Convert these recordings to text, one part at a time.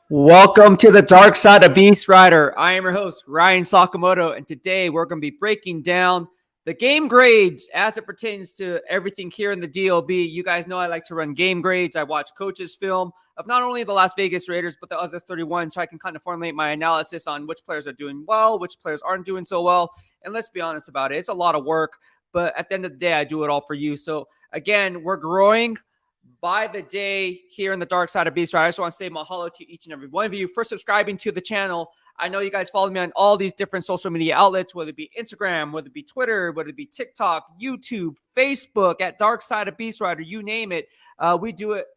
Welcome to the dark side of BEASTwriter. I am your host, Ryan Sakamoto, and today we're going to be breaking down the game grades as it pertains to everything here in the DOB. You guys know I like to run game grades. I watch coaches' film of not only the Las Vegas Raiders, but the other 31, so I can kind of formulate my analysis on which players are doing well, which players aren't doing so well. And let's be honest about it, it's a lot of work, but at the end of the day, I do it all for you. So again, we're growing by the day here in the dark side of BEASTwriter. I just want to say mahalo to each and every one of you for subscribing to the channel. I know you guys follow me on all these different social media outlets, whether it be Instagram, whether it be Twitter, whether it be TikTok, YouTube, Facebook, at Dark Side of BEASTwriter, you name it. We do it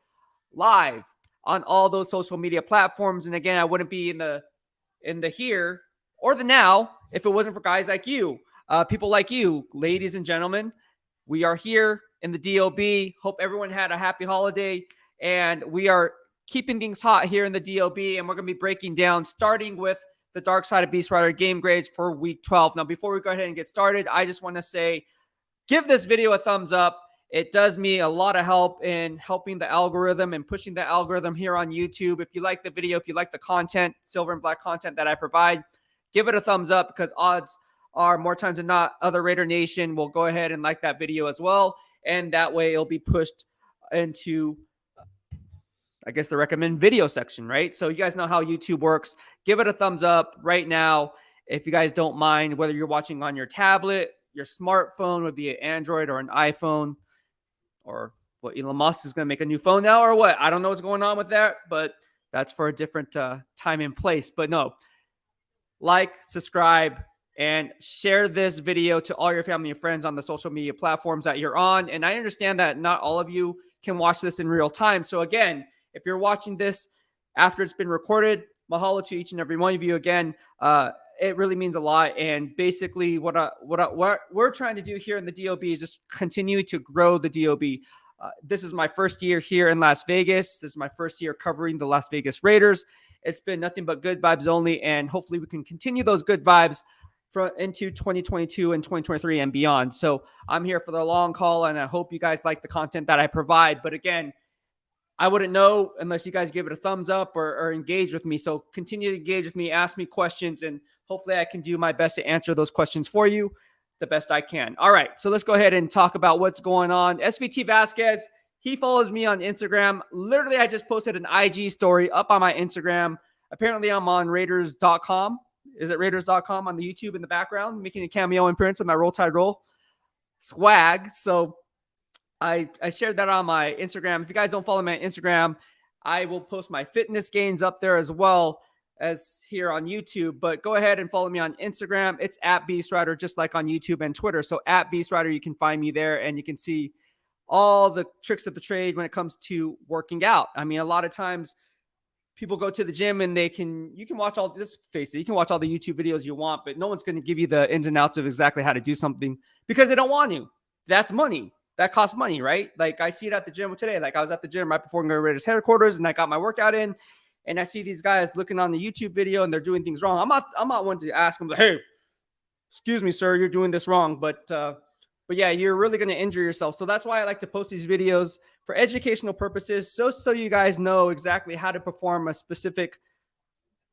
live on all those social media platforms. And again, I wouldn't be in the here or the now if it wasn't for guys like you, people like you, ladies and gentlemen. We are here in the DOB. Hope everyone had a happy holiday. And we are keeping things hot here in the DOB. And we're going to be breaking down, starting with the Dark Side of BEASTwriter game grades for week 12. Now, before we go ahead and get started, I just want to say, give this video a thumbs up. It does me a lot of help in helping the algorithm and pushing the algorithm here on YouTube. If you like the video, if you like the content, silver and black content that I provide, give it a thumbs up, because odds are more times than not, other Raider Nation will go ahead and like that video as well. And that way it'll be pushed into, I guess, the recommend video section, right? So you guys know how YouTube works. Give it a thumbs up right now if you guys don't mind, whether you're watching on your tablet, your smartphone, would be an Android or an iPhone, or what, Elon Musk is going to make a new phone now or what? I don't know what's going on with that, but that's for a different time and place. But no, like, subscribe, and share this video to all your family and friends on the social media platforms that you're on. And I understand that not all of you can watch this in real time. So again, if you're watching this after it's been recorded, mahalo to each and every one of you again. It really means a lot. And basically what we're trying to do here in the DOB is just continue to grow the DOB. This is my first year here in Las Vegas. This is my first year covering the Las Vegas Raiders. It's been nothing but good vibes only. And hopefully we can continue those good vibes into 2022 and 2023 and beyond. So I'm here for the long haul, and I hope you guys like the content that I provide. But again, I wouldn't know unless you guys give it a thumbs up or engage with me. So continue to engage with me, ask me questions, and hopefully I can do my best to answer those questions for you the best I can. All right, so let's go ahead and talk about what's going on. SVT Vasquez, he follows me on Instagram. Literally, I just posted an IG story up on my Instagram. Apparently, I'm on Raiders.com. Is it Raiders.com on the YouTube in the background, making a cameo appearance on my Roll Tide Roll swag. So I shared that on my Instagram. If you guys don't follow me on Instagram, I will post my fitness gains up there as well as here on YouTube. But go ahead and follow me on Instagram. It's at BEASTwriter, just like on YouTube and Twitter. So at BEASTwriter, you can find me there, and you can see all the tricks of the trade when it comes to working out. I mean, a lot of times people go to the gym and you can watch all this, face it, you can watch all the YouTube videos you want, but no one's going to give you the ins and outs of exactly how to do something because they don't want to. That's money. That costs money, right? Like, I see it at the gym today. Like, I was at the gym right before going to Raiders headquarters, and I got my workout in, and I see these guys looking on the YouTube video and they're doing things wrong. I'm not one to ask them, hey, excuse me, sir, you're doing this wrong. But yeah, you're really going to injure yourself. So that's why I like to post these videos for educational purposes, so you guys know exactly how to perform a specific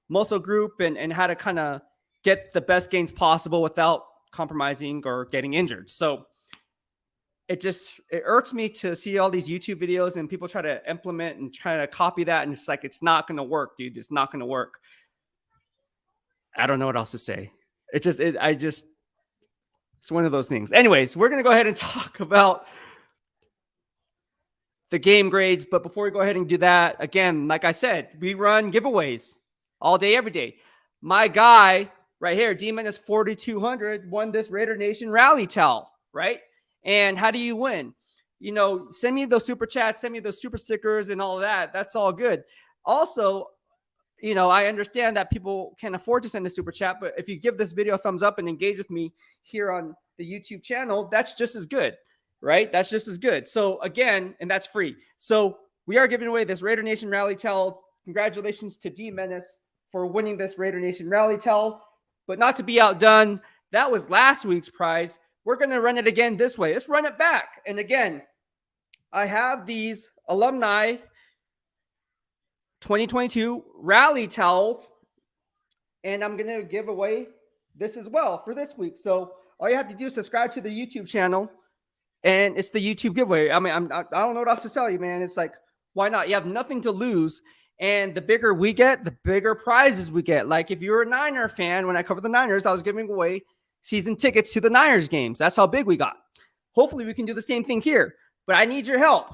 muscle group and how to kind of get the best gains possible without compromising or getting injured. So it irks me to see all these YouTube videos and people try to implement and try to copy that. And it's like, it's not going to work, dude. It's not going to work. I don't know what else to say. It's one of those things. Anyways, we're going to go ahead and talk about the game grades. But before we go ahead and do that, again, like I said, we run giveaways all day, every day. My guy right here, D-4200, won this Raider Nation rally towel, right? And how do you win? You know, send me those super chats, send me those super stickers and all of that. That's all good. Also, you know, I understand that people can't afford to send a super chat, but if you give this video a thumbs up and engage with me here on the YouTube channel, that's just as good, right? That's just as good. So again, and that's free. So we are giving away this Raider Nation rally towel. Congratulations to D Menace for winning this Raider Nation rally towel, but not to be outdone. That was last week's prize. We're going to run it again this way. Let's run it back. And again, I have these alumni 2022 rally towels. And I'm going to give away this as well for this week. So all you have to do is subscribe to the YouTube channel, and it's the YouTube giveaway. I mean, I don't know what else to tell you, man. It's like, why not? You have nothing to lose. And the bigger we get, the bigger prizes we get. Like if you're a Niner fan, when I covered the Niners, I was giving away season tickets to the Niners games. That's how big we got. Hopefully we can do the same thing here. But I need your help.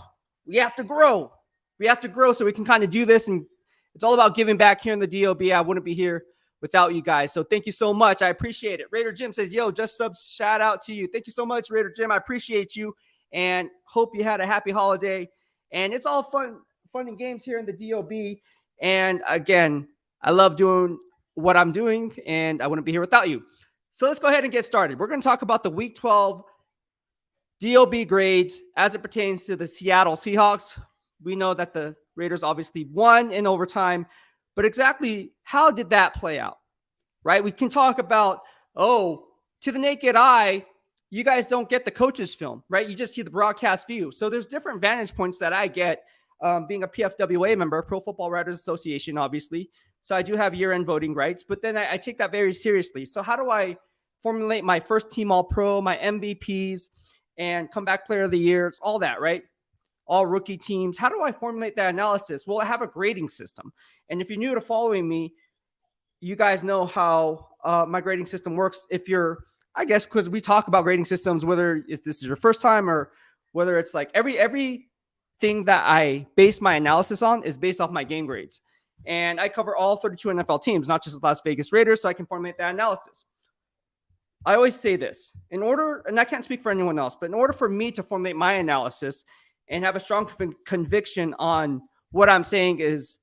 We have to grow. We have to grow so we can kind of do this. And it's all about giving back here in the DOB. I wouldn't be here without you guys. So thank you so much. I appreciate it. Raider Jim says, yo, just subs, shout out to you. Thank you so much, Raider Jim. I appreciate you and hope you had a happy holiday. And it's all fun and games here in the DOB. And again, I love doing what I'm doing, and I wouldn't be here without you. So let's go ahead and get started. We're going to talk about the Week 12 DOB grades as it pertains to the Seattle Seahawks. We know that the Raiders obviously won in overtime, but exactly how did that play out, right? We can talk about, to the naked eye, you guys don't get the coach's film, right? You just see the broadcast view. So there's different vantage points that I get being a PFWA member, Pro Football Writers Association, obviously. So I do have year-end voting rights, but then I take that very seriously. So how do I formulate my first team All-Pro, my MVPs, and comeback player of the year? It's all that, right? All rookie teams. How do I formulate that analysis? Well, I have a grading system. And if you're new to following me, you guys know how my grading system works. If you're, I guess, because we talk about grading systems, whether this is your first time or whether it's like everything that I base my analysis on is based off my game grades. And I cover all 32 NFL teams, not just the Las Vegas Raiders, so I can formulate that analysis. I always say this, in order, and I can't speak for anyone else, but in order for me to formulate my analysis and have a strong conviction on what I'm saying is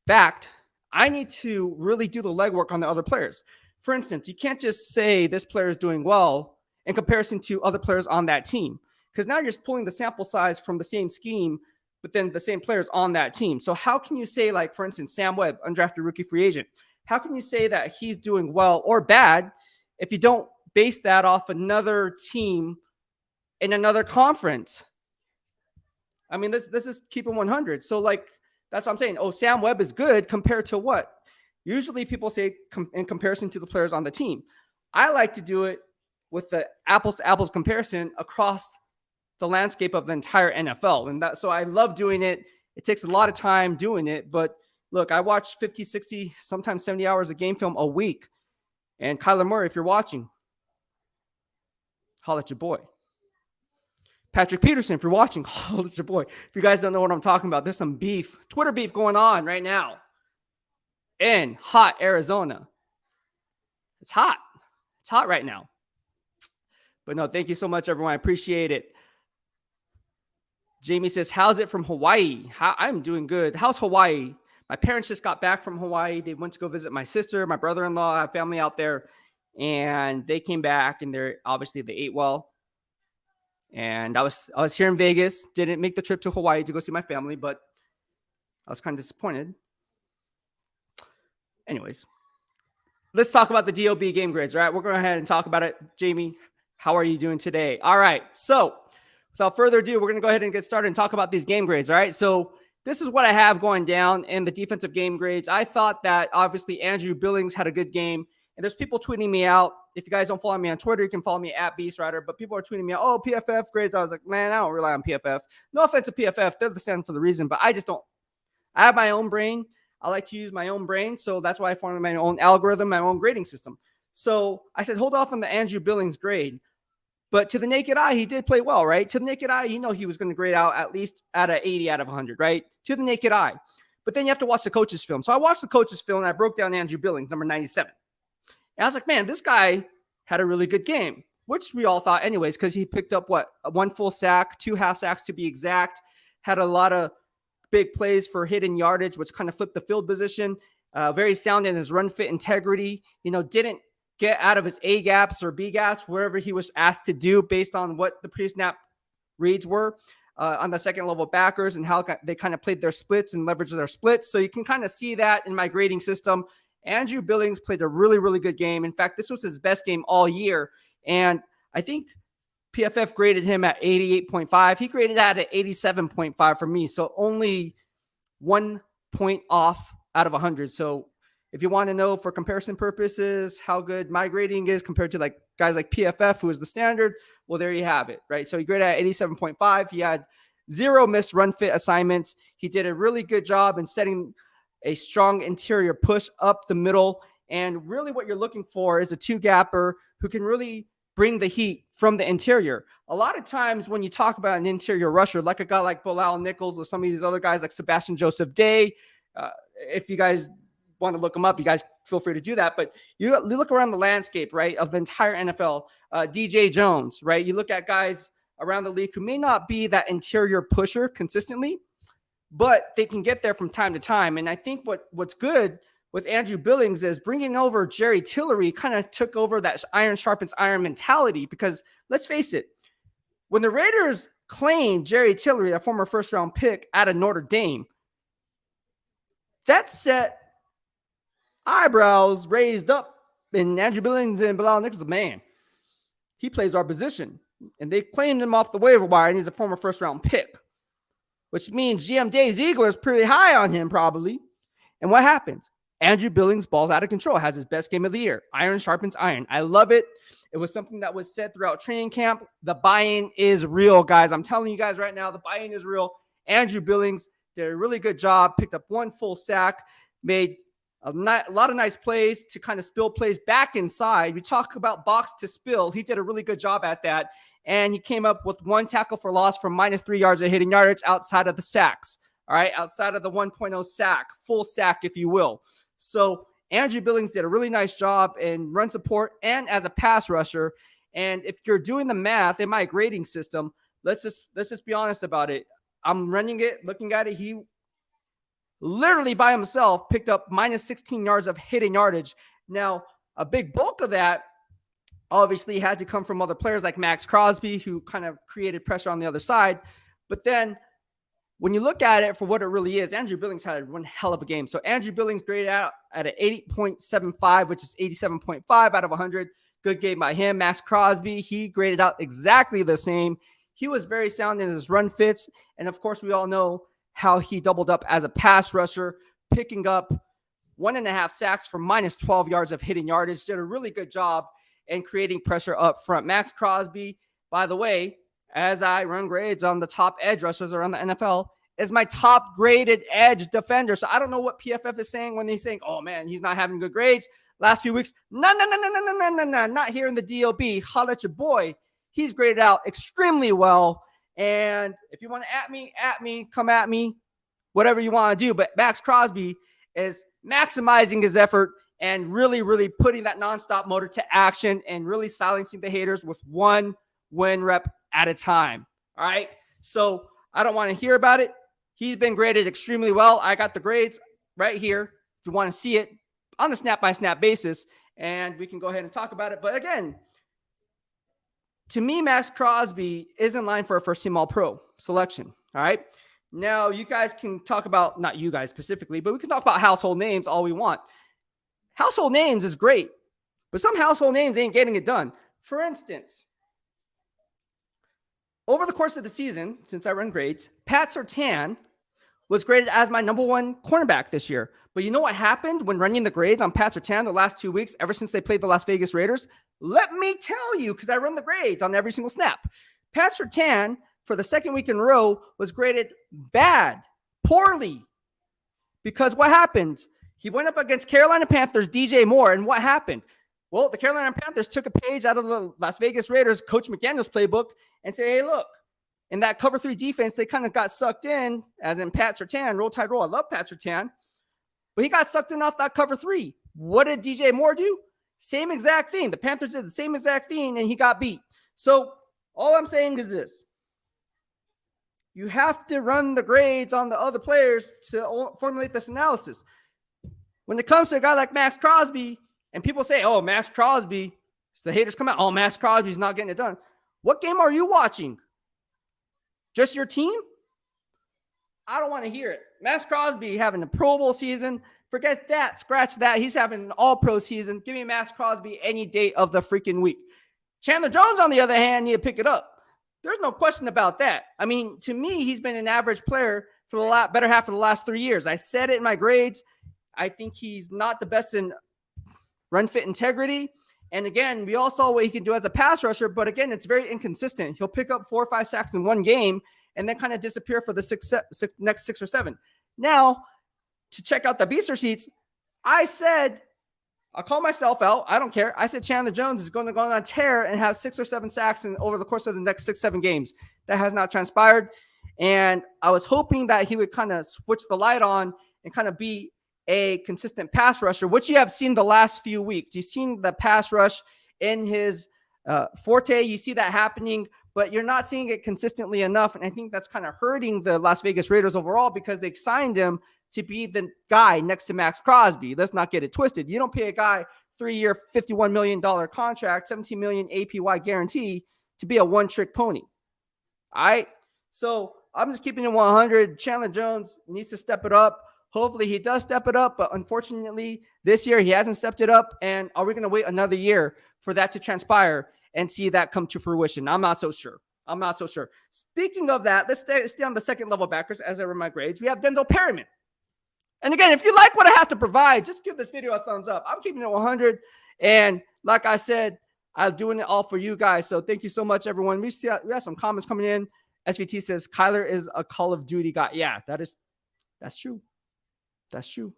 fact, I need to really do the legwork on the other players. For instance, you can't just say this player is doing well in comparison to other players on that team, because now you're just pulling the sample size from the same scheme, but then the same players on that team. So how can you say, like, for instance, Sam Webb, undrafted rookie free agent, how can you say that he's doing well or bad if you don't base that off another team in another conference? I mean, this is keeping 100. So, like, that's what I'm saying. Oh, Sam Webb is good compared to what? Usually people say in comparison to the players on the team. I like to do it with the apples-to-apples comparison across the landscape of the entire NFL. And so I love doing it. It takes a lot of time doing it. But, look, I watch 50, 60, sometimes 70 hours of game film a week. And Kyler Murray, if you're watching, holla at your boy. Patrick Peterson, if you're watching, holla at your boy. If you guys don't know what I'm talking about, there's some beef, Twitter beef going on right now in hot Arizona. It's hot. It's hot right now. But no, thank you so much, everyone. I appreciate it. Jamie says, how's it from Hawaii? I'm doing good. How's Hawaii? My parents just got back from Hawaii. They went to go visit my sister, my brother-in-law. I have family out there. And they came back, and they ate well. And I was here in Vegas. Didn't make the trip to Hawaii to go see my family, but I was kind of disappointed. Anyways, let's talk about the DOB game grades. All right, we're going to go ahead and talk about it. Jamie, how are you doing today? All right, so without further ado, we're going to go ahead and get started and talk about these game grades. All right, so this is what I have going down in the defensive game grades. I thought that obviously Andrew Billings had a good game. And there's people tweeting me out. If you guys don't follow me on Twitter, you can follow me at BEASTwriter. But people are tweeting me out, oh, PFF grades. I was like, man, I don't rely on PFF. No offense to PFF. They're the stand for the reason. But I just don't. I have my own brain. I like to use my own brain. So that's why I formed my own algorithm, my own grading system. So I said, hold off on the Andrew Billings grade. But to the naked eye, he did play well, right? To the naked eye, you know he was going to grade out at least at an 80 out of 100, right? To the naked eye. But then you have to watch the coach's film. So I watched the coach's film, and I broke down Andrew Billings, number 97. And I was like, man, this guy had a really good game, which we all thought anyways, because he picked up, one full sack, 2 half sacks to be exact, had a lot of big plays for hidden yardage, which kind of flipped the field position, very sound in his run fit integrity, didn't get out of his A gaps or B gaps, wherever he was asked to do based on what the pre-snap reads were on the second level backers and how they kind of played their splits and leveraged their splits. So you can kind of see that in my grading system. Andrew Billings played a really, really good game. In fact, this was his best game all year. And I think PFF graded him at 88.5. He graded that at 87.5 for me. So only 1 point off out of 100. So if you want to know for comparison purposes how good my grading is compared to like guys like PFF, who is the standard, well, there you have it, right? So he graded at 87.5. He had 0 missed run fit assignments. He did a really good job in setting a strong interior push up the middle. And really what you're looking for is a 2-gapper who can really bring the heat from the interior. A lot of times when you talk about an interior rusher, like a guy like Bilal Nichols or some of these other guys like Sebastian Joseph Day, if you guys want to look them up, you guys feel free to do that. But you look around the landscape, right, of the entire NFL, DJ Jones, right? You look at guys around the league who may not be that interior pusher consistently, but they can get there from time to time. And I think what's good with Andrew Billings is bringing over Jerry Tillery kind of took over that iron sharpens iron mentality, because let's face it, when the Raiders claimed Jerry Tillery, a former first-round pick out of Notre Dame, that set eyebrows raised up in Andrew Billings and Bilal Nichols. Man, he plays our position. And they claimed him off the waiver wire, and he's a former first-round pick, which means GM Dave Ziegler is pretty high on him probably. And what happens? Andrew Billings balls out of control, has his best game of the year. Iron sharpens iron. I love it. It was something that was said throughout training camp. The buy-in is real, guys. I'm telling you guys right now, the buy-in is real. Andrew Billings did a really good job, picked up 1 full sack, made a lot of nice plays to kind of spill plays back inside. We talk about box to spill. He did a really good job at that. And he came up with 1 tackle for loss for -3 yards of hitting yardage outside of the sacks. All right, outside of the 1.0 sack, full sack, if you will. So Andrew Billings did a really nice job in run support and as a pass rusher. And if you're doing the math in my grading system, let's just be honest about it. I'm running it, looking at it. He literally by himself picked up -16 yards of hitting yardage. Now, a big bulk of that obviously had to come from other players like Max Crosby, who kind of created pressure on the other side. But then when you look at it for what it really is, Andrew Billings had one hell of a game. So Andrew Billings graded out at an 80.75, which is 87.5 out of 100. Good game by him. Max Crosby, he graded out exactly the same. He was very sound in his run fits. And of course, we all know how he doubled up as a pass rusher, picking up 1.5 sacks for -12 yards of hitting yardage. Did a really good job in creating pressure up front. Max Crosby, by the way, as I run grades on the top edge rushers around the NFL, is my top graded edge defender. So I don't know what PFF is saying when they're saying, oh man, he's not having good grades last few weeks. No, not here in the DOB. Holla at your boy. He's graded out extremely well. And if you want to at me, come at me, whatever you want to do. But Max Crosby is maximizing his effort and really, really putting that nonstop motor to action and really silencing the haters with 1 win rep at a time. All right. So I don't want to hear about it. He's been graded extremely well. I got the grades right here if you want to see it on a snap-by-snap basis, and we can go ahead and talk about it. But again, to me, Max Crosby is in line for a first-team All-Pro selection. All right. Now, you guys can talk about, not you guys specifically, but we can talk about household names all we want. Household names is great, but some household names ain't getting it done. For instance, over the course of the season, since I run grades, Pat Surtain was graded as my #1 cornerback this year. But you know what happened when running the grades on Pat Surtain the last 2 weeks, ever since they played the Las Vegas Raiders? Let me tell you, because I run the grades on every single snap. Pat Surtain, for the second week in a row, was graded bad, poorly. Because what happened? He went up against Carolina Panthers' DJ Moore, and what happened? Well, the Carolina Panthers took a page out of the Las Vegas Raiders Coach McDaniel's playbook and say, hey, look, in that cover 3 defense, they kind of got sucked in, as in Pat Surtain, roll tide roll. I love Pat Surtain, but he got sucked in off that cover 3. What did DJ Moore do? Same exact thing. The Panthers did the same exact thing, and he got beat. So all I'm saying is this. You have to run the grades on the other players to formulate this analysis. When it comes to a guy like Max Crosby, and people say, oh, Max Crosby, so the haters come out, oh, Max Crosby's not getting it done. What game are you watching? Just your team? I don't want to hear it. Max Crosby having a Pro Bowl season. Forget that. Scratch that. He's having an all-pro season. Give me Max Crosby any day of the freaking week. Chandler Jones, on the other hand, need to pick it up. There's no question about that. I mean, to me, he's been an average player for the better half of the last 3 years. I said it in my grades. I think he's not the best in run fit integrity. And again, we all saw what he can do as a pass rusher, but again, it's very inconsistent. He'll pick up 4 or 5 sacks in one game and then kind of disappear for the next 6 or 7. Now, to check out the beast receipts, I said, I'll call myself out. I don't care. I said Chandler Jones is going to go on a tear and have 6 or 7 sacks over the course of the next 6, 7 games. That has not transpired. And I was hoping that he would kind of switch the light on and kind of be a consistent pass rusher, which you have seen the last few weeks. You've seen the pass rush in his forte. You see that happening, but you're not seeing it consistently enough. And I think that's kind of hurting the Las Vegas Raiders overall because they signed him to be the guy next to Max Crosby. Let's not get it twisted. You don't pay a guy 3-year, $51 million contract, $17 million APY guarantee to be a one-trick pony. All right? So I'm just keeping it 100. Chandler Jones needs to step it up. Hopefully he does step it up, but unfortunately this year he hasn't stepped it up. And are we going to wait another year for that to transpire and see that come to fruition? I'm not so sure. Speaking of that, let's stay on the second level backers as I read my grades. We have Denzel Perryman. And again, if you like what I have to provide, just give this video a thumbs up. I'm keeping it 100. And like I said, I'm doing it all for you guys. So thank you so much, everyone. We have some comments coming in. SVT says, Kyler is a Call of Duty guy. Yeah, that's true. That's true.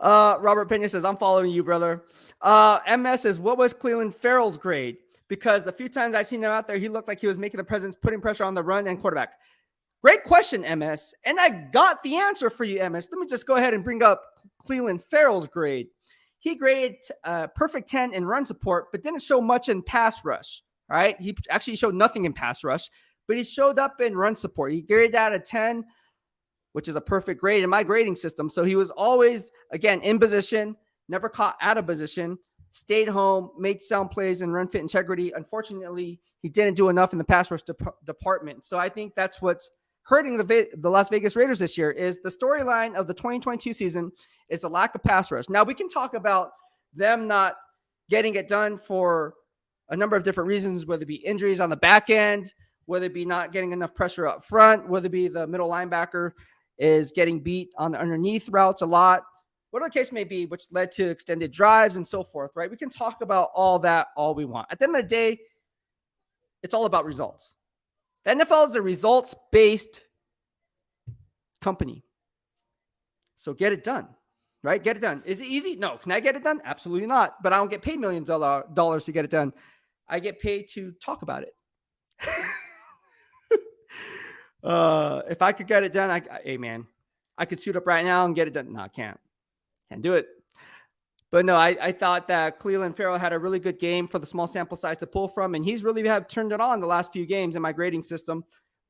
Robert Pena says, I'm following you, brother. MS says, what was Clelin Ferrell's grade? Because the few times I've seen him out there, he looked like he was making the presence, putting pressure on the run and quarterback. Great question, MS. And I got the answer for you, MS. Let me just go ahead and bring up Clelin Ferrell's grade. He graded perfect 10 in run support, but didn't show much in pass rush. All right. He actually showed nothing in pass rush, but he showed up in run support. He graded out a 10, which is a perfect grade in my grading system. So he was always, again, in position, never caught out of position, stayed home, made sound plays and run fit integrity. Unfortunately, he didn't do enough in the pass rush department. So I think that's what's hurting the Las Vegas Raiders this year is the storyline of the 2022 season is the lack of pass rush. Now, we can talk about them not getting it done for a number of different reasons, whether it be injuries on the back end, whether it be not getting enough pressure up front, whether it be the middle linebacker is getting beat on the underneath routes a lot, whatever the case may be, which led to extended drives and so forth, right? We can talk about all that all we want. At the end of the day, it's all about results. The NFL is a results-based company. So get it done, right? Get it done. Is it easy? No. Can I get it done? Absolutely not. But I don't get paid millions of dollars to get it done. I get paid to talk about it. If I could get it done, hey man, I could suit up right now and get it done. No, I can't do it. But no, I thought that Clelin Ferrell had a really good game for the small sample size to pull from, and he's really have turned it on the last few games in my grading system.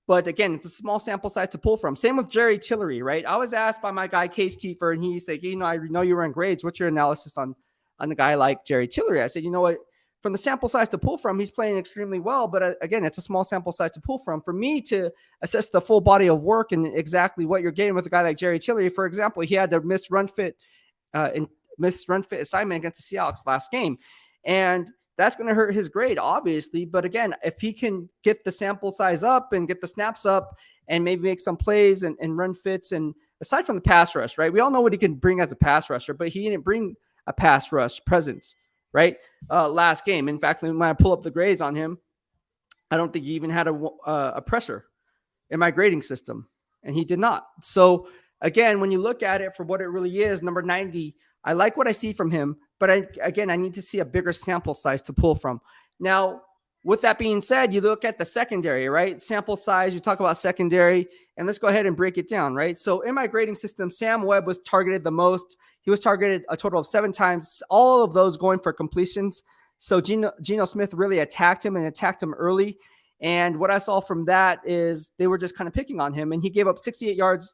But again, it's a small sample size to pull from. Same with Jerry Tillery, right? I was asked by my guy Case Kiefer, and he said, I know you were in grades. What's your analysis on a guy like Jerry Tillery? I said, you know what? From the sample size to pull from, he's playing extremely well. But again, it's a small sample size to pull from. For me to assess the full body of work and exactly what you're getting with a guy like Jerry Tillery, for example, he had to miss run fit assignment against the Seahawks last game. And that's going to hurt his grade, obviously. But again, if he can get the sample size up and get the snaps up and maybe make some plays and run fits, and aside from the pass rush, right? We all know what he can bring as a pass rusher, but he didn't bring a pass rush presence, right? Last game. In fact, when I pull up the grades on him, I don't think he even had a pressure in my grading system, and he did not. So again, when you look at it for what it really is, number 90, I like what I see from him, but I need to see a bigger sample size to pull from. Now, with that being said, you look at the secondary, right? Sample size, you talk about secondary, and let's go ahead and break it down, right? So in my grading system, Sam Webb was targeted the most. He was targeted a total of 7 times, all of those going for completions. So Geno Smith really attacked him and attacked him early. And what I saw from that is they were just kind of picking on him, and he gave up 68 yards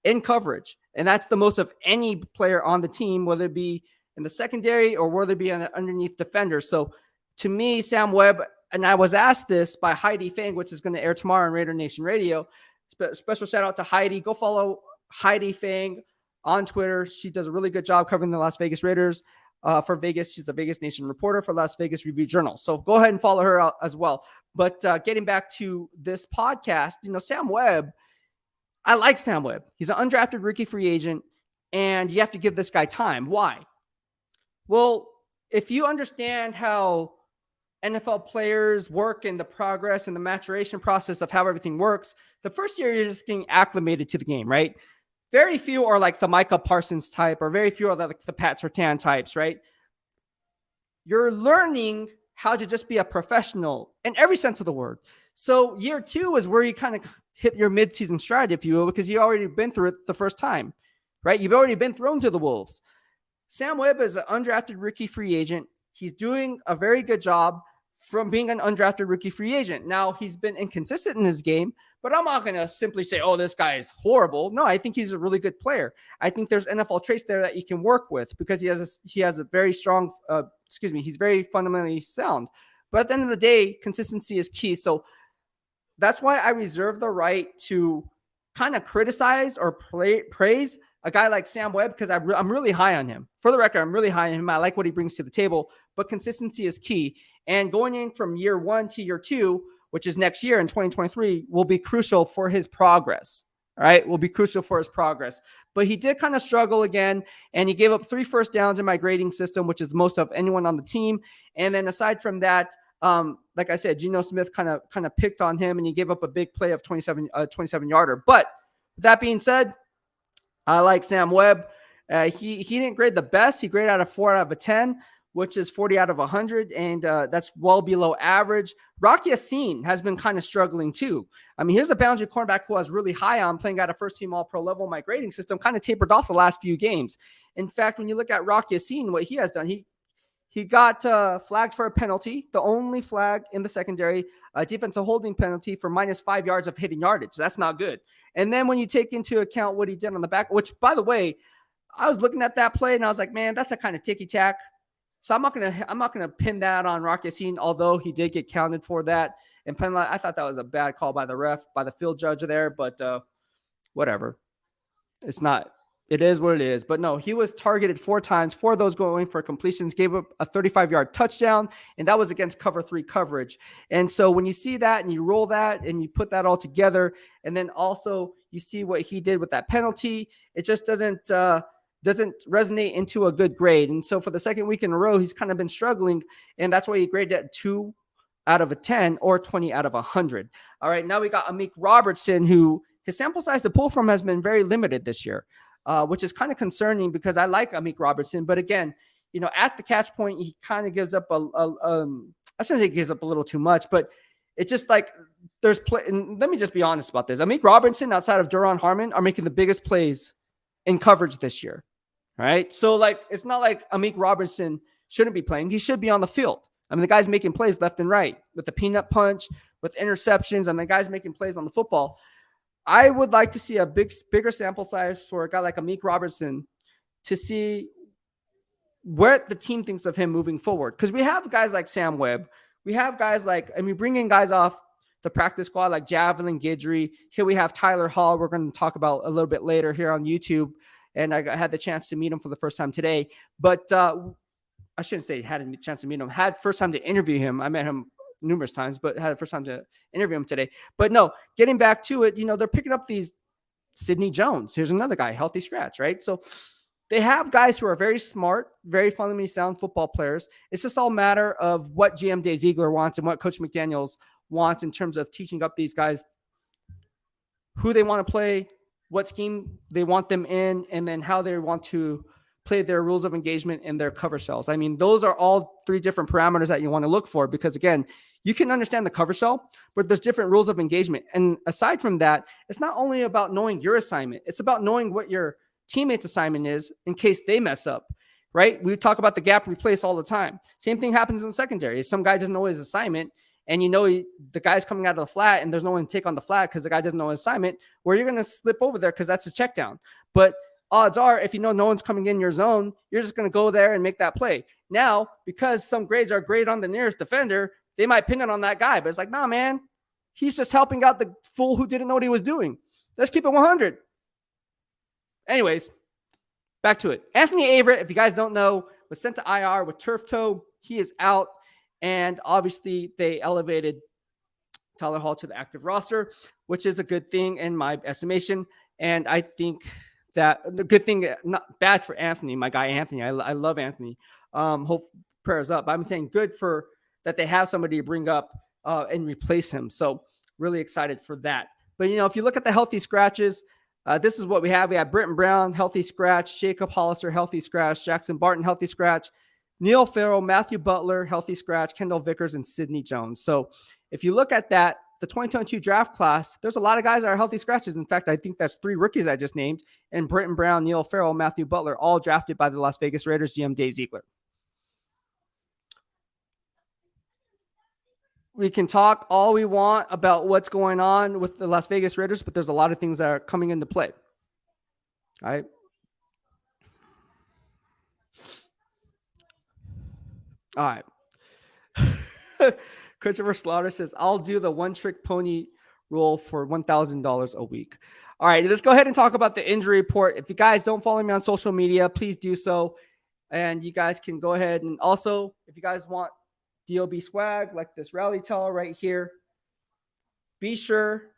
in coverage. And that's the most of any player on the team, whether it be in the secondary or whether it be an underneath defender. So to me, Sam Webb, and I was asked this by Heidi Fang, which is going to air tomorrow on Raider Nation Radio. Special shout out to Heidi. Go follow Heidi Fang on Twitter. She does a really good job covering the Las Vegas Raiders for Vegas. She's the Vegas Nation reporter for Las Vegas Review Journal. So go ahead and follow her out as well. But getting back to this podcast, Sam Webb, I like Sam Webb. He's an undrafted rookie free agent, and you have to give this guy time. Why? Well, if you understand how NFL players work and the progress and the maturation process of how everything works, the first year you're just getting acclimated to the game, right? Very few are like the Micah Parsons type, or very few are like the Pat Surtain types, right? You're learning how to just be a professional in every sense of the word. So year 2 is where you kind of hit your midseason stride, if you will, because you've already been through it the first time, right? You've already been thrown to the wolves. Sam Webb is an undrafted rookie free agent. He's doing a very good job from being an undrafted rookie free agent. Now, he's been inconsistent in his game, but I'm not going to simply say, oh, this guy is horrible. No, I think he's a really good player. I think there's NFL traits there that you can work with because he has a very strong, he's very fundamentally sound. But at the end of the day, consistency is key. So that's why I reserve the right to kind of criticize or praise a guy like Sam Webb because I'm really high on him. For the record, I'm really high on him. I like what he brings to the table, but consistency is key. And going in from year 1 to year 2, which is next year in 2023, will be crucial for his progress. All right, will be crucial for his progress. But he did kind of struggle again, and he gave up 3 first downs in my grading system, which is the most of anyone on the team. And then aside from that, like I said, Geno Smith kind of picked on him, and he gave up a big play of 27-yarder. But that being said, I like Sam Webb. He didn't grade the best. He graded out of 4 out of 10, which is 40 out of 100, and that's well below average. Rocky Yassin has been kind of struggling too. I mean, here's a boundary cornerback who I was really high on, playing at a first-team All-Pro level in my grading system, kind of tapered off the last few games. In fact, when you look at Rocky Yassin, what he has done, he got flagged for a penalty, the only flag in the secondary, a defensive holding penalty for minus 5 yards of hitting yardage. That's not good. And then when you take into account what he did on the back, which, by the way, I was looking at that play and I was like, man, that's a kind of ticky-tack. So I'm not gonna pin that on Rocky Yassin, although he did get counted for that and penalized. I thought that was a bad call by the ref, by the field judge there, but whatever. It's not. It is what it is. But no, he was targeted 4 times, 4 of those going for completions, gave up a 35-yard touchdown, and that was against cover 3 coverage. And so when you see that and you roll that and you put that all together, and then also you see what he did with that penalty, it just doesn't resonate into a good grade. And so for the second week in a row, he's kind of been struggling, and that's why he graded at 2 out of 10 or 20 out of 100. All right, now we got Amik Robertson, who his sample size to pull from has been very limited this year. Which is kind of concerning because I like Amik Robertson. But again, at the catch point, he kind of gives up I shouldn't say he gives up a little too much, but it's just like there's play. And let me just be honest about this. Amik Robertson, outside of Duron Harmon, are making the biggest plays in coverage this year. Right. So like, it's not like Amik Robertson shouldn't be playing. He should be on the field. I mean, the guy's making plays left and right with the peanut punch, with interceptions, and the guy's making plays on the football. I would like to see a bigger sample size for a guy like Amik Robertson to see where the team thinks of him moving forward. Because we have guys like Sam Webb. We have guys like, bring in guys off the practice squad like Javelin Guidry. Here we have Tyler Hall. We're going to talk about a little bit later here on YouTube. And I had the chance to meet him for the first time today. But I shouldn't say had a chance to meet him. Had first time to interview him. I met him numerous times, but had the first time to interview him today. But no, getting back to it, they're picking up these Sidney Jones. Here's another guy, healthy scratch, right? So they have guys who are very smart, very fundamentally sound football players. It's just all a matter of what GM Dave Ziegler wants and what Coach McDaniels wants in terms of teaching up these guys who they want to play, what scheme they want them in, and then how they want to play their rules of engagement and their cover shells. I mean, those are all 3 different parameters that you want to look for because, again, you can understand the cover shell, but there's different rules of engagement. And aside from that, it's not only about knowing your assignment. It's about knowing what your teammates' assignment is in case they mess up, right? We talk about the gap replace all the time. Same thing happens in the secondary. If some guy doesn't know his assignment and the guy's coming out of the flat and there's no one to take on the flat because the guy doesn't know his assignment, where you're going to slip over there because that's a check down. But odds are, if no one's coming in your zone, you're just going to go there and make that play. Now, because some grades are graded on the nearest defender, they might pin it on that guy. But it's like, nah, man, he's just helping out the fool who didn't know what he was doing. Let's keep it 100. Anyways, back to it. Anthony Averett, if you guys don't know, was sent to IR with turf toe. He is out. And obviously, they elevated Tyler Hall to the active roster, which is a good thing in my estimation. And I think that the good thing, not bad for Anthony, my guy Anthony. I love Anthony. Hope prayers up. But I'm saying good for that they have somebody to bring up and replace him. So really excited for that. But, if you look at the healthy scratches, this is what we have. We have Britton Brown, healthy scratch. Jacob Hollister, healthy scratch. Jackson Barton, healthy scratch. Neil Farrell, Matthew Butler, healthy scratch. Kendall Vickers, and Sidney Jones. So if you look at that, the 2022 draft class, there's a lot of guys that are healthy scratches. In fact, I think that's 3 rookies I just named. And Britton Brown, Neil Farrell, Matthew Butler, all drafted by the Las Vegas Raiders GM Dave Ziegler. We can talk all we want about what's going on with the Las Vegas Raiders, but there's a lot of things that are coming into play. All right. All right. Christopher Slaughter says, I'll do the one-trick pony rule for $1,000 a week. All right, let's go ahead and talk about the injury report. If you guys don't follow me on social media, please do so. And you guys can go ahead. And also, if you guys want DOB swag like this rally towel right here, be sure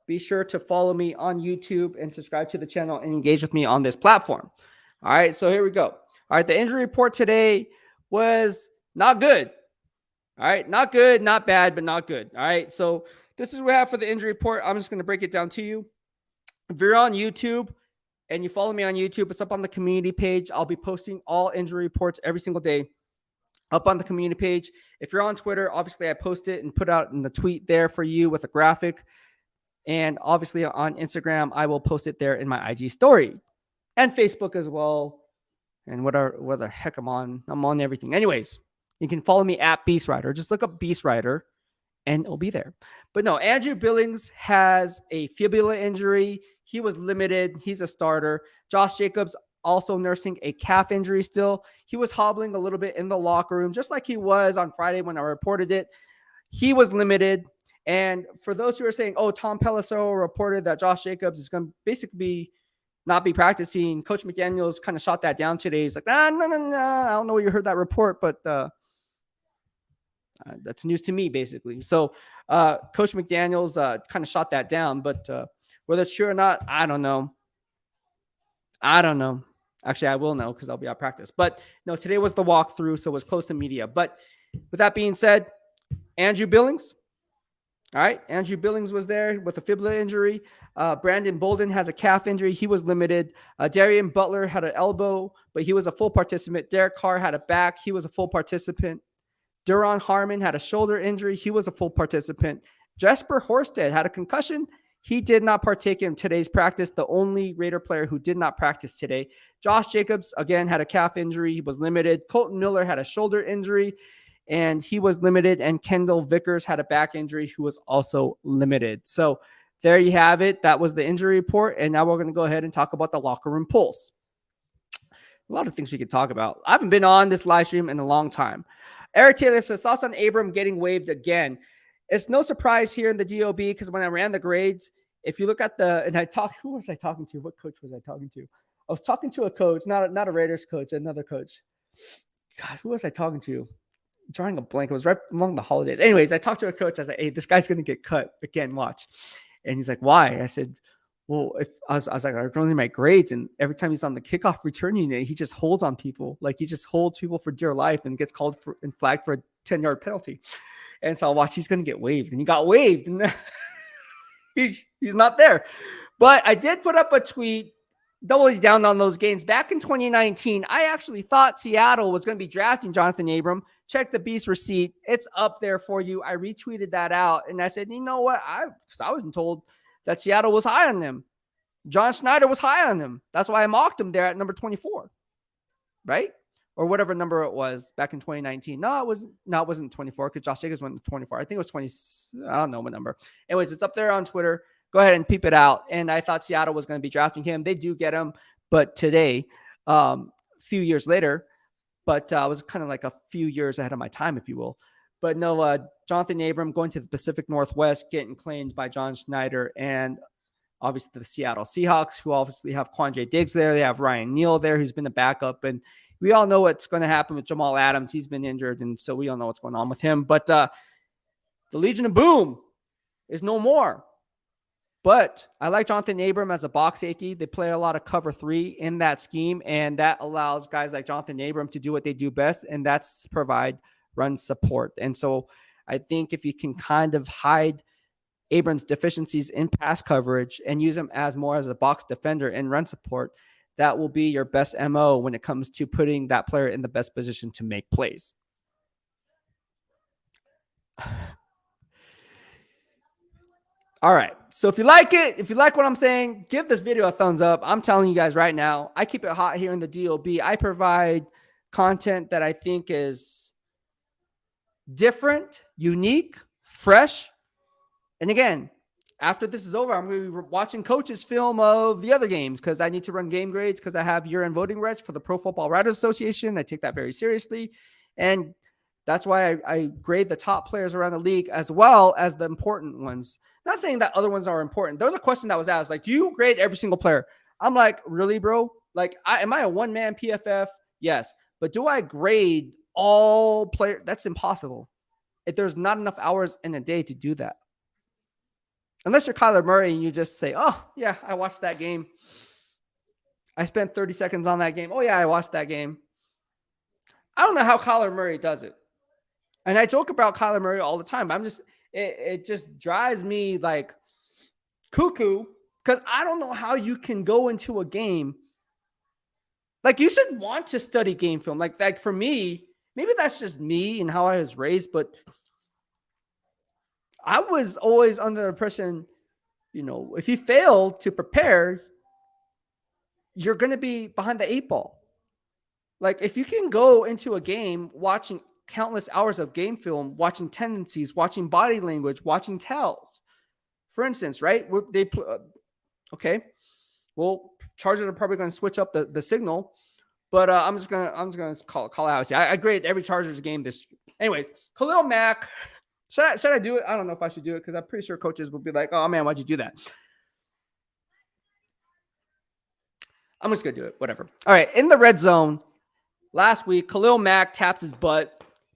to follow me on YouTube and subscribe to the channel and engage with me on this platform. All right, so here we go. All right, the injury report today was not good. All right, not good, not bad, but not good. All right, so this is what we have for the injury report. I'm just going to break it down to you. If you're on YouTube and you follow me on YouTube, it's up on the community page. I'll be posting all injury reports every single day up on the community page. If you're on Twitter, obviously I post it and put out in the tweet there for you with a graphic. And obviously on Instagram, I will post it there in my IG story and Facebook as well. And what the heck I'm on everything. Anyways, you can follow me at BEASTwriter. Just look up BEASTwriter and it'll be there. But no, Andrew Billings has a fibula injury. He was limited. He's a starter. Josh Jacobs also nursing a calf injury still. He was hobbling a little bit in the locker room, just like he was on Friday when I reported it. He was limited. And for those who are saying, oh, Tom Pelissero reported that Josh Jacobs is going to basically not be practicing, Coach McDaniels kind of shot that down today. He's like, no. I don't know where you heard that report, but that's news to me, basically. So Coach McDaniels kind of shot that down, but whether it's true or not, I don't know. Actually, I will know because I'll be at practice. But no, today was the walkthrough, so it was close to media. But with that being said, Andrew Billings. All right, Andrew Billings was there with a fibula injury. Brandon Bolden has a calf injury. He was limited. Darian Butler had an elbow, but he was a full participant. Derek Carr had a back. He was a full participant. Duron Harmon had a shoulder injury. He was a full participant. Jesper Horsted had a concussion. He did not partake in today's practice, the only Raider player who did not practice today. Josh Jacobs, again, had a calf injury. He was limited. Colton Miller had a shoulder injury, and he was limited. And Kendall Vickers had a back injury, who was also limited. So there you have it. That was the injury report. And now we're going to go ahead and talk about the locker room pulse. A lot of things we could talk about. I haven't been on this live stream in a long time. Eric Taylor says, thoughts on Abram getting waived again? It's no surprise here in the DOB because when I ran the grades, if you look at who was I talking to? What coach was I talking to? I was talking to a coach, not a Raiders coach, another coach. God, who was I talking to? Drawing a blank. It was right among the holidays. Anyways, I talked to a coach. I was like, hey, this guy's going to get cut again. Watch. And he's like, why? I said, well, if I was like, I'm going through my grades, and every time he's on the kickoff return unit, he just holds on people. Like he just holds people for dear life and gets called for and flagged for a 10-yard penalty. And so I'll watch, he's going to get waived. And he got waived. And he's not there. But I did put up a tweet doubling down on those games. Back in 2019, I actually thought Seattle was going to be drafting Jonathan Abram. Check the Beast receipt. It's up there for you. I retweeted that out. And I said, you know what? I wasn't told that Seattle was high on them. John Schneider was high on them. That's why I mocked him there at number 24. Right? Or whatever number it was back in 2019. No, it wasn't 24 because Josh Jacobs went to 24. I think it was 20. I don't know what number. Anyways, it's up there on Twitter. Go ahead and peep it out. And I thought Seattle was going to be drafting him. They do get him, but today, few years later, but I was kind of like a few years ahead of my time, if you will. But no, Jonathan Abram going to the Pacific Northwest, getting claimed by John Schneider and obviously the Seattle Seahawks, who obviously have Quandre Diggs there. They have Ryan Neal there, who's been a backup. And we all know what's going to happen with Jamal Adams. He's been injured, and so we all know what's going on with him. But the The Legion of Boom is no more. But I like Jonathan Abram as a box safety. They play a lot of cover 3 in that scheme, and that allows guys like Jonathan Abram to do what they do best, and that's provide run support. And so I think if you can kind of hide Abram's deficiencies in pass coverage and use him as more as a box defender and run support, that will be your best MO when it comes to putting that player in the best position to make plays. All right. So if you like it, if you like what I'm saying, give this video a thumbs up. I'm telling you guys right now, I keep it hot here in the DOB. I provide content that I think is different, unique, fresh. And again, after this is over, I'm going to be watching coaches film of the other games because I need to run game grades because I have year-end voting rights for the Pro Football Writers Association. I take that very seriously. And that's why I grade the top players around the league as well as the important ones. Not saying that other ones are important. There was a question that was asked, like, do you grade every single player? I'm like, really, bro? Like, am I a one-man PFF? Yes. But do I grade all players? That's impossible. If there's not enough hours in a day to do that. Unless you're Kyler Murray and you just say, oh, yeah, I watched that game. I spent 30 seconds on that game. Oh, yeah, I watched that game. I don't know how Kyler Murray does it. And I joke about Kyler Murray all the time. It just drives me like cuckoo because I don't know how you can go into a game. Like, you should want to study game film. Like for me, maybe that's just me and how I was raised, but I was always under the impression, you know, if you fail to prepare, you're going to be behind the 8 ball. Like, if you can go into a game watching countless hours of game film, watching tendencies, watching body language, watching tells. For instance, right? Okay. Well, Chargers are probably going to switch up the signal, but I'm just gonna call out. See, I grade every Chargers game this. Anyways, Khalil Mack. Should I do it? I don't know if I should do it because I'm pretty sure coaches will be like, "Oh man, why'd you do that?" I'm just gonna do it. Whatever. All right. In the red zone last week, Khalil Mack taps his butt.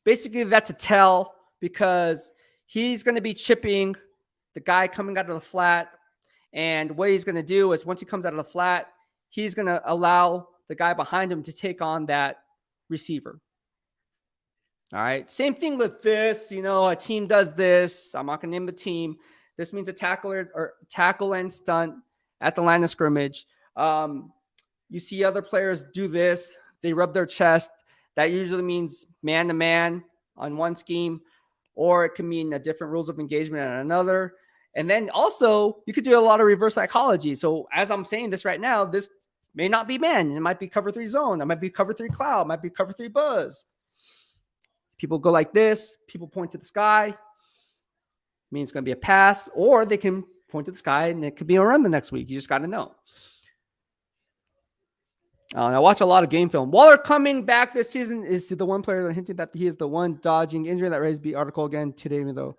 Basically, that's a tell because he's going to be chipping the guy coming out of the flat. And what he's going to do is once he comes out of the flat, he's going to allow the guy behind him to take on that receiver. All right. Same thing with this. You know, a team does this. I'm not going to name the team. This means a tackle and stunt at the line of scrimmage. You see other players do this. They rub their chest. That usually means man-to-man on one scheme, or it can mean a different rules of engagement on another. And then also, you could do a lot of reverse psychology. So as I'm saying this right now, this may not be man. It might be cover 3 zone. It might be cover 3 cloud. It might be cover 3 buzz. People go like this. People point to the sky. Means it's going to be a pass. Or they can point to the sky, and it could be a run the next week. You just got to know. I watch a lot of game film. Waller coming back this season is the one player that hinted that he is the one dodging injury. That Raiders beat article again today, though.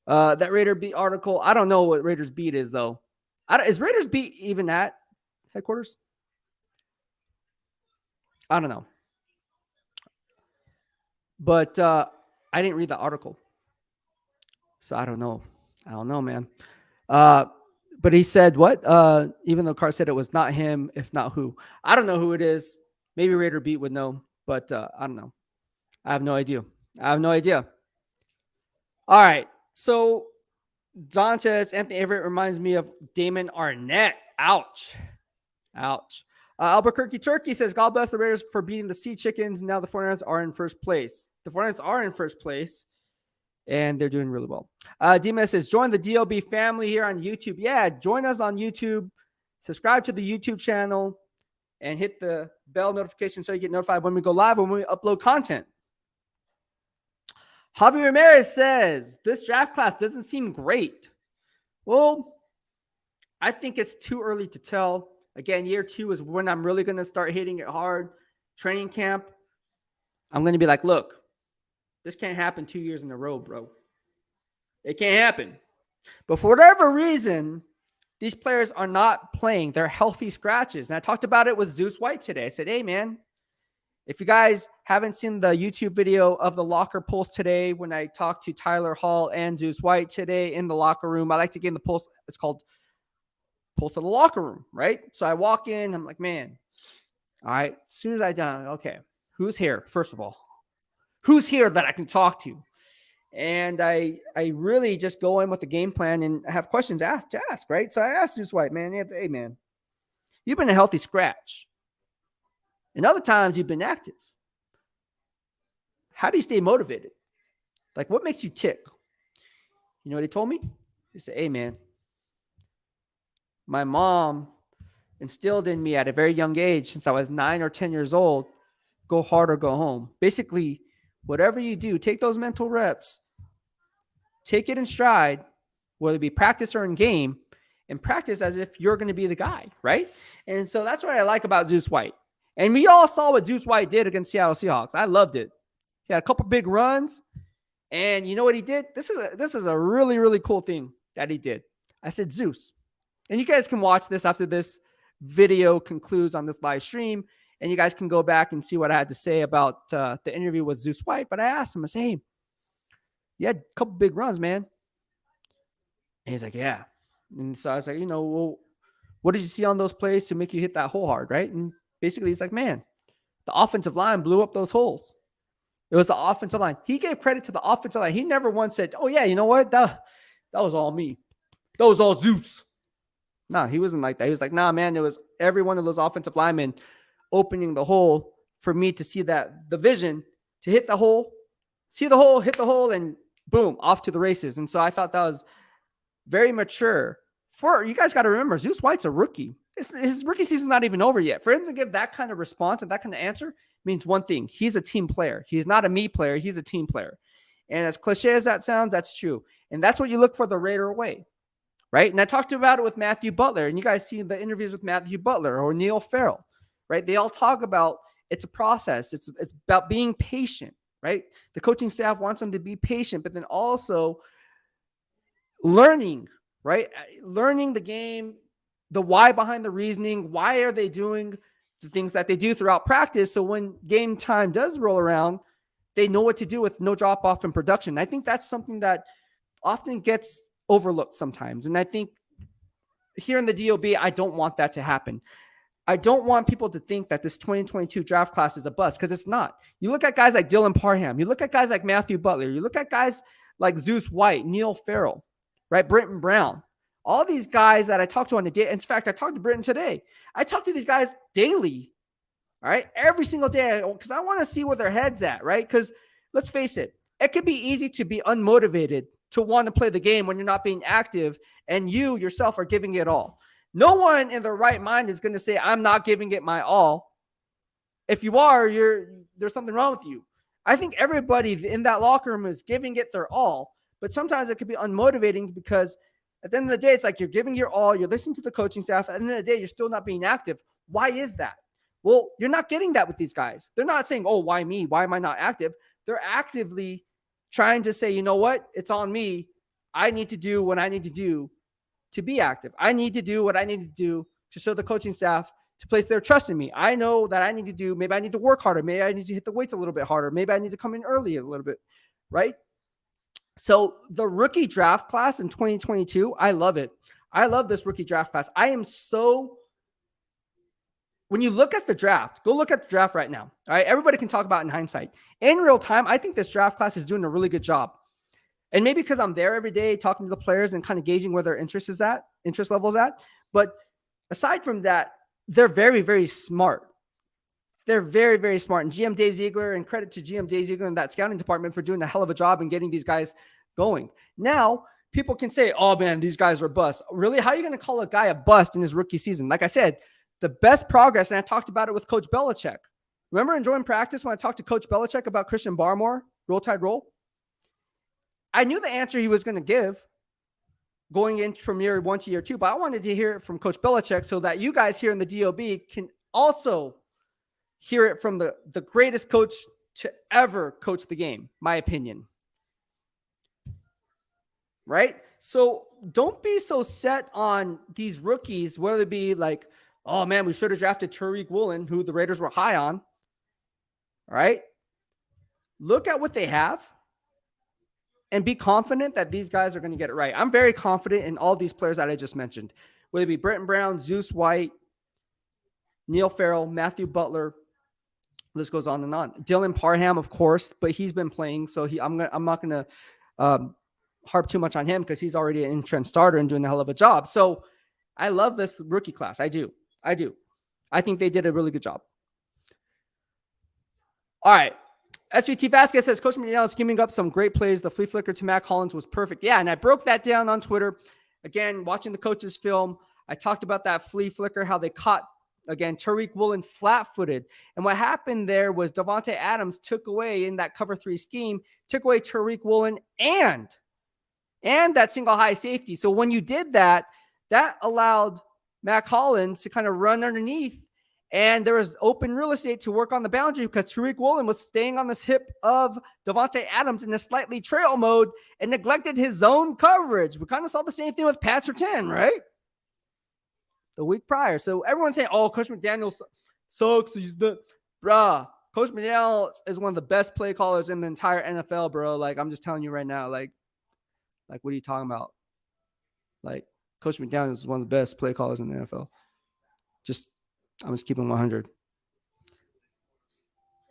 That Raider beat article. I don't know what Raiders beat is, though. Is Raiders beat even at headquarters? I don't know. But I didn't read the article. So I don't know. I don't know, man. But he said what? Even though Carr said it was not him, if not who. I don't know who it is. Maybe Raider Beat would know, but I don't know. I have no idea. All right. So Don says Anthony Everett reminds me of Damon Arnett. Ouch. Albuquerque Turkey says, God bless the Raiders for beating the Sea Chickens. Now the 49ers are in first place. The 49ers are in first place. And they're doing really well. D-Mess says, join the DOB family here on YouTube. Yeah, join us on YouTube. Subscribe to the YouTube channel. And hit the bell notification so you get notified when we go live, when we upload content. Javi Ramirez says, this draft class doesn't seem great. Well, I think it's too early to tell. Again, year 2 is when I'm really going to start hitting it hard. Training camp, I'm going to be like, look, this can't happen 2 years in a row, bro. It can't happen. But for whatever reason, these players are not playing. They're healthy scratches. And I talked about it with Zeus White today. I said, hey, man, If you guys haven't seen the YouTube video of the locker pulse today, when I talked to Tyler Hall and Zeus White today in the locker room, I like to get in the pulse. It's called Pulse of the Locker Room, right? So I walk in, I'm like, man, all right. As soon as I done, okay, who's here? First of all, who's here that I can talk to? And I really just go in with the game plan and have questions to ask, right? So I asked Zeus White, man, hey, man, you've been a healthy scratch. And other times you've been active. How do you stay motivated? Like, what makes you tick? You know what he told me? He said, hey, man, my mom instilled in me at a very young age, since I was 9 or 10 years old, go hard or go home. Basically, whatever you do, take those mental reps, take it in stride, whether it be practice or in game, and practice as if you're going to be the guy, right? And so that's what I like about Zeus White. And we all saw what Zeus White did against Seattle Seahawks. I loved it. He had a couple big runs. And you know what he did? This is a really, really cool thing that he did. I said, Zeus, and you guys can watch this after this video concludes on this live stream, and you guys can go back and see what I had to say about the interview with Zeus White. But I asked him, I said, hey, you had a couple big runs, man. And he's like, yeah. And so I was like, well, what did you see on those plays to make you hit that hole hard, right? And basically, he's like, man, the offensive line blew up those holes. It was the offensive line. He gave credit to the offensive line. He never once said, oh, yeah, you know what? That was all me. That was all Zeus. No, he wasn't like that. He was like, nah, man, it was every one of those offensive linemen opening the hole for me to see that the vision to hit the hole, see the hole, hit the hole, and boom, off to the races. And so I thought that was very mature. For you guys got to remember, Zeus White's a rookie. His rookie season's not even over yet. For him to give that kind of response and that kind of answer means one thing. He's a team player. He's not a me player. He's a team player. And as cliche as that sounds, that's true. And that's what you look for the Raider way, right? And I talked about it with Matthew Butler. And you guys see the interviews with Matthew Butler or Neil Farrell, right? They all talk about it's a process. It's about being patient, right? The coaching staff wants them to be patient, but then also learning, right? Learning the game, the why behind the reasoning. Why are they doing the things that they do throughout practice? So when game time does roll around, they know what to do with no drop off in production. I think that's something that often gets overlooked sometimes. And I think here in the DOB, I don't want that to happen. I don't want people to think that this 2022 draft class is a bust, because it's not. You look at guys like Dylan Parham. You look at guys like Matthew Butler. You look at guys like Zeus White, Neil Farrell, right? Brenton Brown. All these guys that I talked to on the day. In fact, I talked to Brenton today. I talk to these guys daily, all right? Every single day, because I want to see where their head's at, right? Because let's face it, it can be easy to be unmotivated to want to play the game when you're not being active and you yourself are giving it all. No one in their right mind is going to say, I'm not giving it my all. If you are, there's something wrong with you. I think everybody in that locker room is giving it their all, but sometimes it could be unmotivating because at the end of the day, it's like you're giving your all, you're listening to the coaching staff. At the end of the day, you're still not being active. Why is that? Well, you're not getting that with these guys. They're not saying, oh, why me? Why am I not active? They're actively trying to say, you know what? It's on me. I need to do what I need to do to be active. I need to do what I need to do to show the coaching staff to place their trust in me. I know that I need to do, maybe I need to work harder. Maybe I need to hit the weights a little bit harder. Maybe I need to come in early a little bit, right? So the rookie draft class in 2022, I love it. I love this rookie draft class. When you look at the draft, go look at the draft right now. All right. Everybody can talk about it in hindsight. In real time, I think this draft class is doing a really good job. And maybe because I'm there every day talking to the players and kind of gauging where their interest level is at. But aside from that, they're very, very smart. They're very, very smart. And GM Dave Ziegler, and credit to GM Dave Ziegler and that scouting department for doing a hell of a job in getting these guys going. Now, people can say, oh, man, these guys are busts. Really? How are you going to call a guy a bust in his rookie season? Like I said, the best progress, and I talked about it with Coach Belichick. Remember enjoying practice when I talked to Coach Belichick about Christian Barmore, Roll Tide Roll? I knew the answer he was going to give going in from year 1 to year 2, but I wanted to hear it from Coach Belichick so that you guys here in the DOB can also hear it from the greatest coach to ever coach the game, my opinion. Right? So don't be so set on these rookies, whether it be like, oh man, we should have drafted Tariq Woolen, who the Raiders were high on. All right. Look at what they have and be confident that these guys are going to get it right. I'm very confident in all these players that I just mentioned, whether it be Brenton Brown, Zeus White, Neil Farrell, Matthew Butler. List goes on and on. Dylan Parham, of course, but he's been playing, so I'm not going to harp too much on him because he's already an in-trend starter and doing a hell of a job. So I love this rookie class. I do. I think they did a really good job. All right. SVT Vasquez says, Coach McDaniel is scheming up some great plays. The flea flicker to Matt Collins was perfect. Yeah, and I broke that down on Twitter. Again, watching the coach's film, I talked about that flea flicker, how they caught, again, Tariq Woolen flat-footed. And what happened there was Davante Adams took away in that cover 3 scheme, took away Tariq Woolen and that single high safety. So when you did that, that allowed Matt Collins to kind of run underneath. And there was open real estate to work on the boundary because Tariq Woolen was staying on this hip of Davante Adams in a slightly trail mode and neglected his zone coverage. We kind of saw the same thing with Pat Surtain, right? The week prior. So everyone's saying, oh, Coach McDaniel sucks. He's the bruh. Coach McDaniel is one of the best play callers in the entire NFL, bro. Like, I'm just telling you right now, like what are you talking about? Like, Coach McDaniel is one of the best play callers in the NFL. I'm just keeping 100.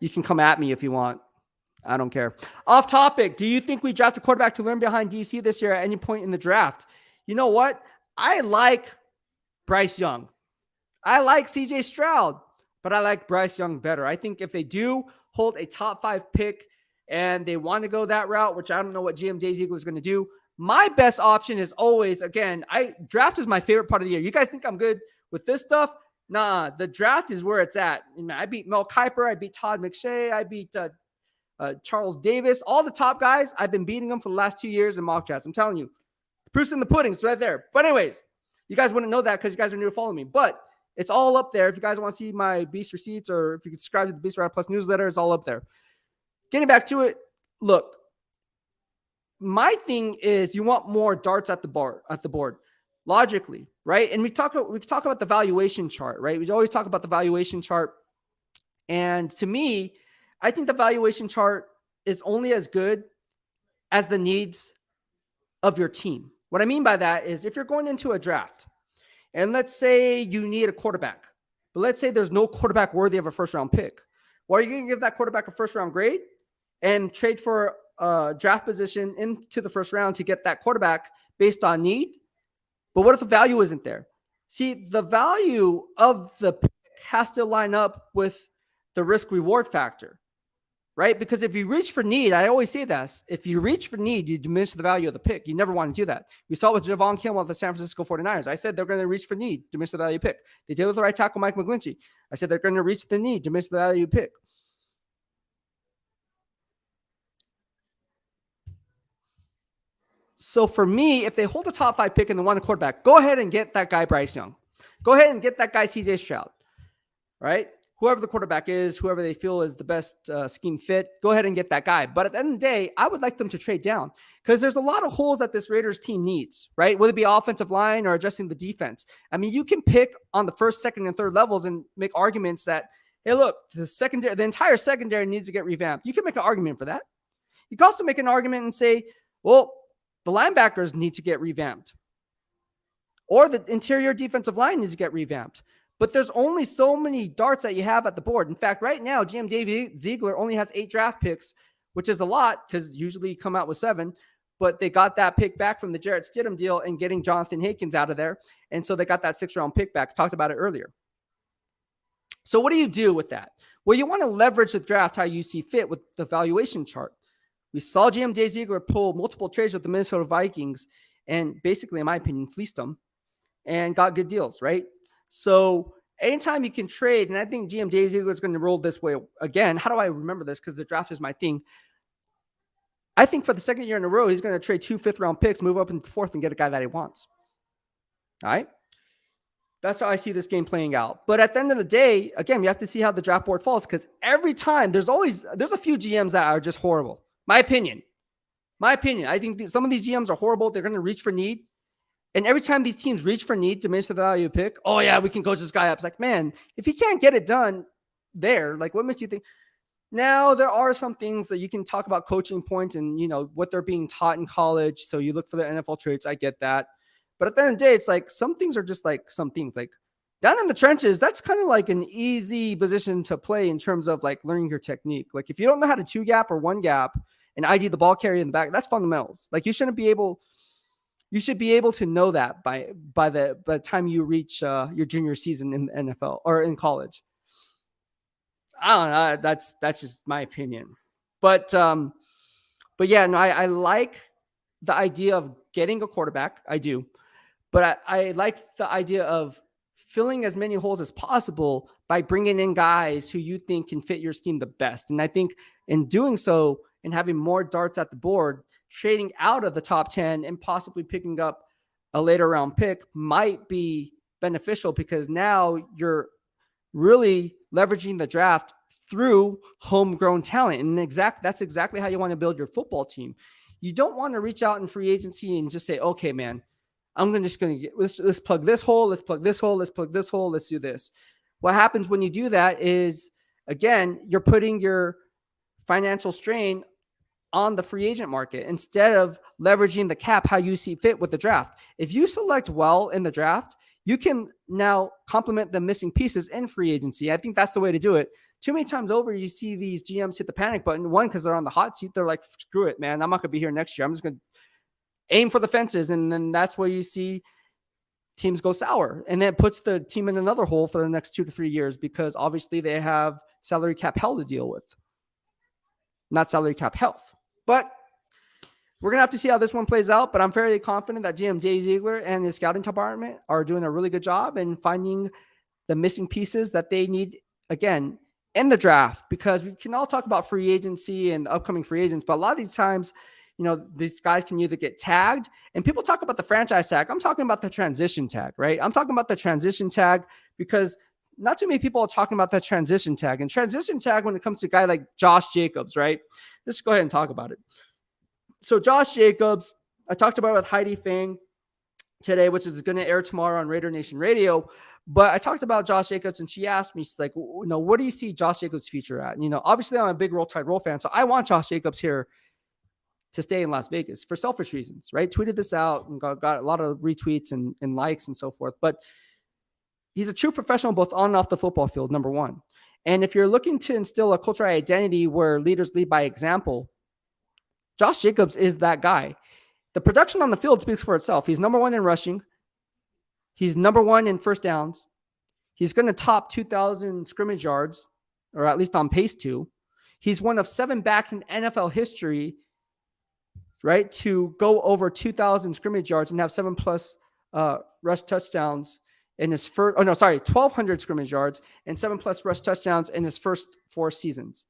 You can come at me if you want. I don't care. Off topic. Do you think we draft a quarterback to learn behind DC this year at any point in the draft? You know what? I like Bryce Young. I like CJ Stroud, but I like Bryce Young better. I think if they do hold a top 5 pick and they want to go that route, which I don't know what GM Jay Ziegler is going to do, my best option is always, again, draft is my favorite part of the year. You guys think I'm good with this stuff? Nah, the draft is where it's at. I beat Mel Kiper. I beat Todd McShay. I beat Charles Davis. All the top guys, I've been beating them for the last 2 years in mock drafts. I'm telling you. The proof's in the pudding. It's right there. But anyways, you guys wouldn't know that because you guys are new to follow me. But it's all up there. If you guys want to see my Beast receipts or if you can subscribe to the BEASTwriter Plus newsletter, it's all up there. Getting back to it, look, my thing is you want more darts at the board. Logically, right? And we talk about the valuation chart, right? We always talk about the valuation chart. And to me, I think the valuation chart is only as good as the needs of your team. What I mean by that is if you're going into a draft and let's say you need a quarterback, but let's say there's no quarterback worthy of a first round pick. Well, are you going to give that quarterback a first round grade and trade for a draft position into the first round to get that quarterback based on need? But what if the value isn't there? See, the value of the pick has to line up with the risk-reward factor, right? Because if you reach for need, I always say this, if you reach for need, you diminish the value of the pick. You never want to do that. We saw with Javon Kinlaw with the San Francisco 49ers. I said they're going to reach for need, diminish the value of pick. They did with the right tackle, Mike McGlinchey. I said they're going to reach the need, diminish the value of pick. So for me, if they hold a top 5 pick and they want a quarterback, go ahead and get that guy Bryce Young. Go ahead and get that guy CJ Stroud, right? Whoever the quarterback is, whoever they feel is the best scheme fit, go ahead and get that guy. But at the end of the day, I would like them to trade down because there's a lot of holes that this Raiders team needs, right? Whether it be offensive line or adjusting the defense. I mean, you can pick on the first, second, and third levels and make arguments that, hey, look, the entire secondary needs to get revamped. You can make an argument for that. You can also make an argument and say, well, the linebackers need to get revamped. Or the interior defensive line needs to get revamped. But there's only so many darts that you have at the board. In fact, right now, GM Dave Ziegler only has 8 draft picks, which is a lot because usually you come out with 7. But they got that pick back from the Jarrett Stidham deal and getting Jonathan Hankins out of there. And so they got that 6th-round pick back. Talked about it earlier. So what do you do with that? Well, you want to leverage the draft how you see fit with the valuation chart. We saw GM Jay Ziegler pull multiple trades with the Minnesota Vikings and basically, in my opinion, fleeced them and got good deals, right? So anytime you can trade, and I think GM Jay Ziegler is going to roll this way again. How do I remember this? Because the draft is my thing. I think for the second year in a row, he's going to trade 2 5th-round picks, move up into 4th, and get a guy that he wants. All right? That's how I see this game playing out. But at the end of the day, again, you have to see how the draft board falls because every time there's a few GMs that are just horrible. My opinion. I think some of these GMs are horrible. They're going to reach for need. And every time these teams reach for need, diminish the value of pick. Oh, yeah, we can coach this guy up. It's like, man, if he can't get it done there, like what makes you think? Now, there are some things that you can talk about coaching points and, what they're being taught in college. So you look for the NFL traits. I get that. But at the end of the day, it's like some things are just like some things. Like down in the trenches, that's kind of like an easy position to play in terms of like learning your technique. Like if you don't know how to 2-gap or 1-gap and ID the ball carrier in the back, that's fundamentals. Like you should be able to know that by the time you reach your junior season in the NFL or in college. I don't know. That's just my opinion. But yeah, no, I like the idea of getting a quarterback. I do. But I like the idea of filling as many holes as possible by bringing in guys who you think can fit your scheme the best. And I think in doing so and having more darts at the board, trading out of the top 10 and possibly picking up a later round pick might be beneficial because now you're really leveraging the draft through homegrown talent. And that's exactly how you want to build your football team. You don't want to reach out in free agency and just say, okay, man, let's plug this hole. Let's plug this hole. Let's plug this hole. Let's do this. What happens when you do that is, again, you're putting your financial strain on the free agent market instead of leveraging the cap how you see fit with the draft. If you select well in the draft, you can now complement the missing pieces in free agency. I think that's the way to do it. Too many times over, you see these GMs hit the panic button. One, because they're on the hot seat. They're like, screw it, man. I'm not going to be here next year. I'm just going to aim for the fences. And then that's where you see teams go sour. And then it puts the team in another hole for the next 2 to 3 years because obviously they have salary cap hell to deal with. Not salary cap health. But we're going to have to see how this one plays out. But I'm fairly confident that GM Jay Ziegler and his scouting department are doing a really good job in finding the missing pieces that they need, again, in the draft. Because we can all talk about free agency and upcoming free agents. But a lot of these times, these guys can either get tagged, and people talk about the franchise tag. I'm talking about the transition tag, right? I'm talking about the transition tag because not too many people are talking about that transition tag. And transition tag, when it comes to a guy like Josh Jacobs, right? Let's go ahead and talk about it. So Josh Jacobs, I talked about it with Heidi Fang today, which is going to air tomorrow on Raider Nation Radio. But I talked about Josh Jacobs, and she asked me, she's like, what do you see Josh Jacobs' future at? Obviously I'm a big Roll Tide Roll fan, so I want Josh Jacobs here to stay in Las Vegas for selfish reasons, right? Tweeted this out and got a lot of retweets and likes and so forth. But he's a true professional both on and off the football field, number one. And if you're looking to instill a cultural identity where leaders lead by example, Josh Jacobs is that guy. The production on the field speaks for itself. He's number one in rushing. He's number one in first downs. He's going to top 2,000 scrimmage yards, or at least on pace to. He's one of 7 backs in NFL history, right, to go over 2,000 scrimmage yards and have 7+ rush touchdowns in his first, 1,200 scrimmage yards and 7+ rush touchdowns in his first 4 seasons.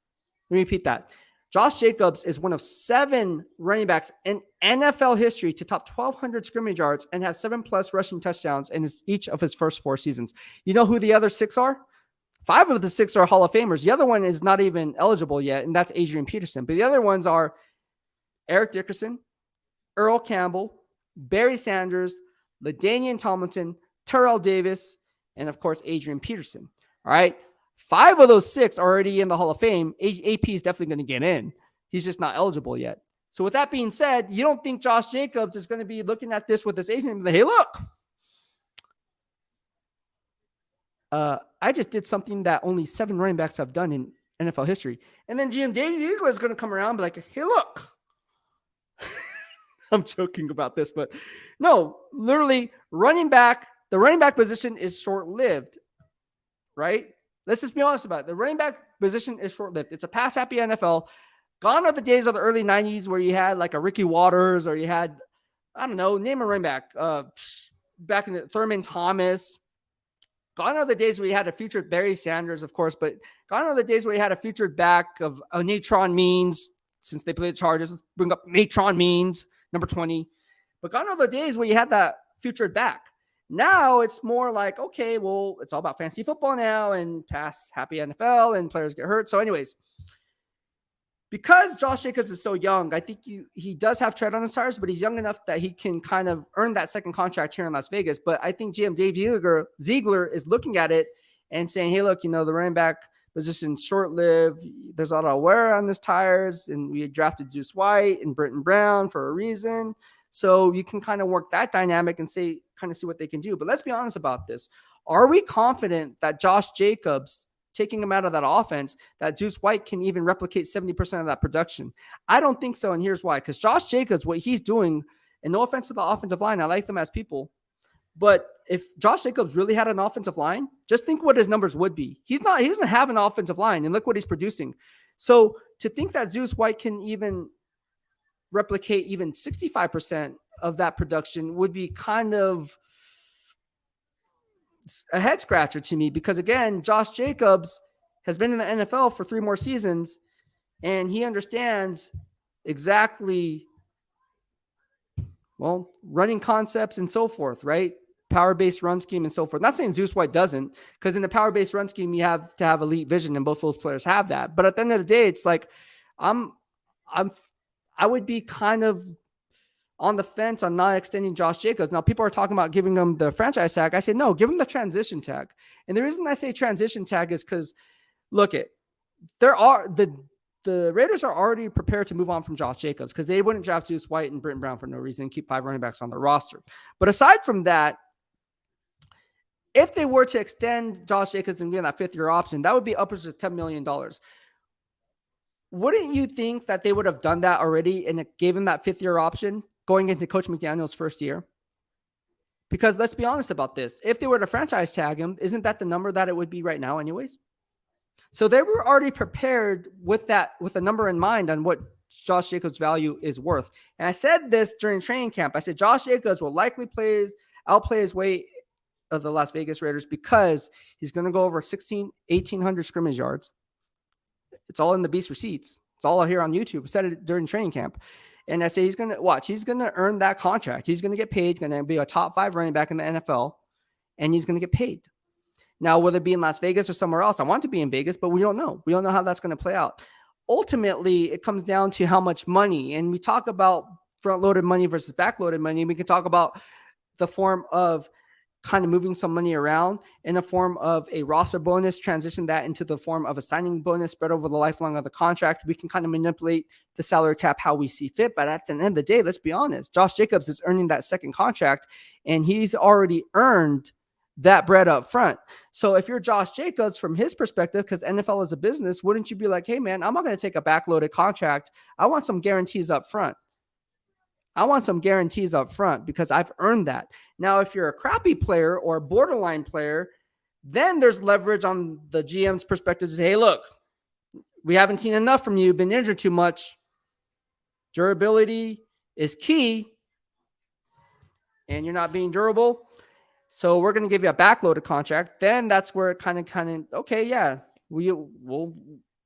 Let me repeat that. Josh Jacobs is one of 7 running backs in NFL history to top 1,200 scrimmage yards and have 7+ rushing touchdowns in each of his first 4 seasons. You know who the other 6 are? 5 of the 6 are Hall of Famers. The other one is not even eligible yet, and that's Adrian Peterson. But the other ones are Eric Dickerson, Earl Campbell, Barry Sanders, LaDainian Tomlinson, Terrell Davis, and of course, Adrian Peterson. All right. 5 of those 6 are already in the Hall of Fame. AP is definitely going to get in. He's just not eligible yet. So with that being said, you don't think Josh Jacobs is going to be looking at this with his agent and be like, hey, look, I just did something that only 7 running backs have done in NFL history. And then GM Jay Ziegler is going to come around and be like, hey, look. I'm joking about this, but no, literally the running back position is short-lived, right? Let's just be honest about it. The running back position is short-lived. It's a pass-happy NFL. Gone are the days of the early 90s where you had like a Ricky Waters or you had, I don't know, name a running back. Back in the Thurman Thomas. Gone are the days where you had a featured Barry Sanders, of course, but gone are the days where you had a featured back of Natron Means. Since they played the Chargers, let's bring up Natron Means, number 20. But gone are the days where you had that featured back. Now it's more like, okay, well, it's all about fantasy football now and pass happy NFL and players get hurt. So anyways, because Josh Jacobs is so young, I think he does have tread on his tires, but he's young enough that he can kind of earn that second contract here in Las Vegas. But I think GM Dave Ziegler is looking at it and saying, hey, look, the running back position's short-lived. There's a lot of wear on his tires, and we drafted Zeus White and Britton Brown for a reason. So you can kind of work that dynamic and see what they can do. But let's be honest about this. Are we confident that Josh Jacobs, taking him out of that offense, that Zeus White can even replicate 70% of that production? I don't think so, and here's why. Because Josh Jacobs, what he's doing, and no offense to the offensive line, I like them as people, but if Josh Jacobs really had an offensive line, just think what his numbers would be. He doesn't have an offensive line, and look what he's producing. So to think that Zeus White can even replicate even 65% of that production would be kind of a head scratcher to me, because again, Josh Jacobs has been in the NFL for 3 more seasons, and he understands exactly, well, running concepts and so forth, right? Power-based run scheme and so forth. Not saying Zeus White doesn't, because in the power-based run scheme, you have to have elite vision, and both those players have that. But at the end of the day, it's like I would be kind of on the fence on not extending Josh Jacobs. Now, people are talking about giving him the franchise tag. I say, no, give him the transition tag. And the reason I say transition tag is because, look, the Raiders are already prepared to move on from Josh Jacobs, because they wouldn't draft Zeus White and Britton Brown for no reason and keep 5 running backs on their roster. But aside from that, if they were to extend Josh Jacobs and give him that 5th-year option, that would be upwards of $10 million. Wouldn't you think that they would have done that already and gave him that 5th-year option going into Coach McDaniel's first year? Because let's be honest about this. If they were to franchise tag him, isn't that the number that it would be right now anyways? So they were already prepared with a number in mind on what Josh Jacobs' value is worth. And I said this during training camp. I said Josh Jacobs will likely outplay his weight of the Las Vegas Raiders, because he's going to go over 1,800 scrimmage yards. It's all in the Beast receipts. It's all here on YouTube. I said it during training camp. And I say he's going to earn that contract. He's going to get paid. He's going to be a top 5 running back in the NFL, and he's going to get paid. Now, whether it be in Las Vegas or somewhere else, I want to be in Vegas, but we don't know. We don't know how that's going to play out. Ultimately, it comes down to how much money. And we talk about front-loaded money versus back-loaded money. We can talk about the form of kind of moving some money around in the form of a roster bonus, transition that into the form of a signing bonus spread over the lifelong of the contract. We can kind of manipulate the salary cap how we see fit. But at the end of the day, let's be honest, Josh Jacobs is earning that second contract, and he's already earned that bread up front. So if you're Josh Jacobs, from his perspective, because NFL is a business, wouldn't you be like, hey man, I'm not going to take a backloaded contract. I want some guarantees up front. Because I've earned that. Now, if you're a crappy player or a borderline player, then there's leverage on the GM's perspective to say, hey, look, we haven't seen enough from you, been injured too much. Durability is key, and you're not being durable. So we're going to give you a backloaded contract. Then that's where it kind of, okay, yeah, we'll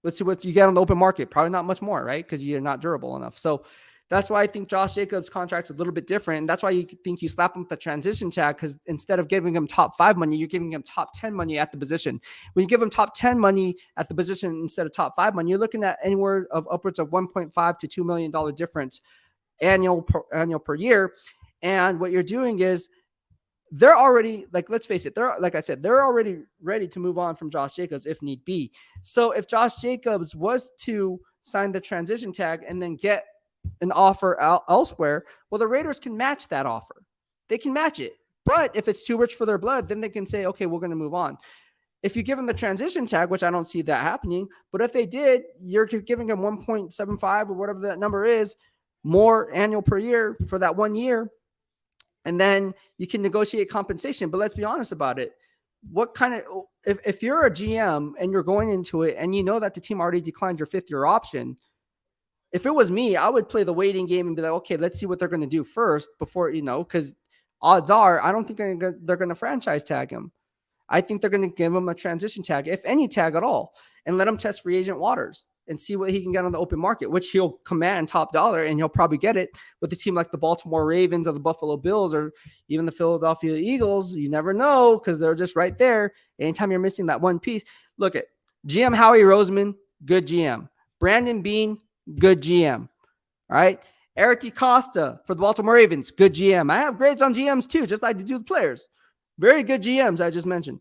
let's see what you get on the open market. Probably not much more, right? Because you're not durable enough. So that's why I think Josh Jacobs' contract's a little bit different. And that's why you think you slap him with the transition tag, because instead of giving him top 5 money, you're giving him top 10 money at the position. When you give him top 10 money at the position instead of top 5 money, you're looking at anywhere of upwards of $1.5 to $2 million difference annual per year. And what you're doing is they're already, like, let's face it, they're already ready to move on from Josh Jacobs if need be. So if Josh Jacobs was to sign the transition tag and then get an offer elsewhere, well, the Raiders can match that offer. They can match it. But if it's too rich for their blood, then they can say, okay, we're going to move on. If you give them the transition tag, which I don't see that happening, but if they did, you're giving them 1.75 or whatever that number is, more annual per year for that 1 year. And then you can negotiate compensation. But let's be honest about it. What kind of, if you're a GM and you're going into it and you know that the team already declined your 5th-year option, if it was me, I would play the waiting game and be like, okay, let's see what they're going to do first before, because odds are, I don't think they're going to franchise tag him. I think they're going to give him a transition tag, if any tag at all, and let him test free agent waters and see what he can get on the open market, which he'll command top dollar, and he'll probably get it with a team like the Baltimore Ravens or the Buffalo Bills or even the Philadelphia Eagles. You never know, because they're just right there. Anytime you're missing that one piece, look at GM Howie Roseman, good GM. Brandon Beane, good GM. All right. Eric DeCosta for the Baltimore Ravens, good GM. I have grades on GMs too, just like to do the players. Very good GMs, I just mentioned.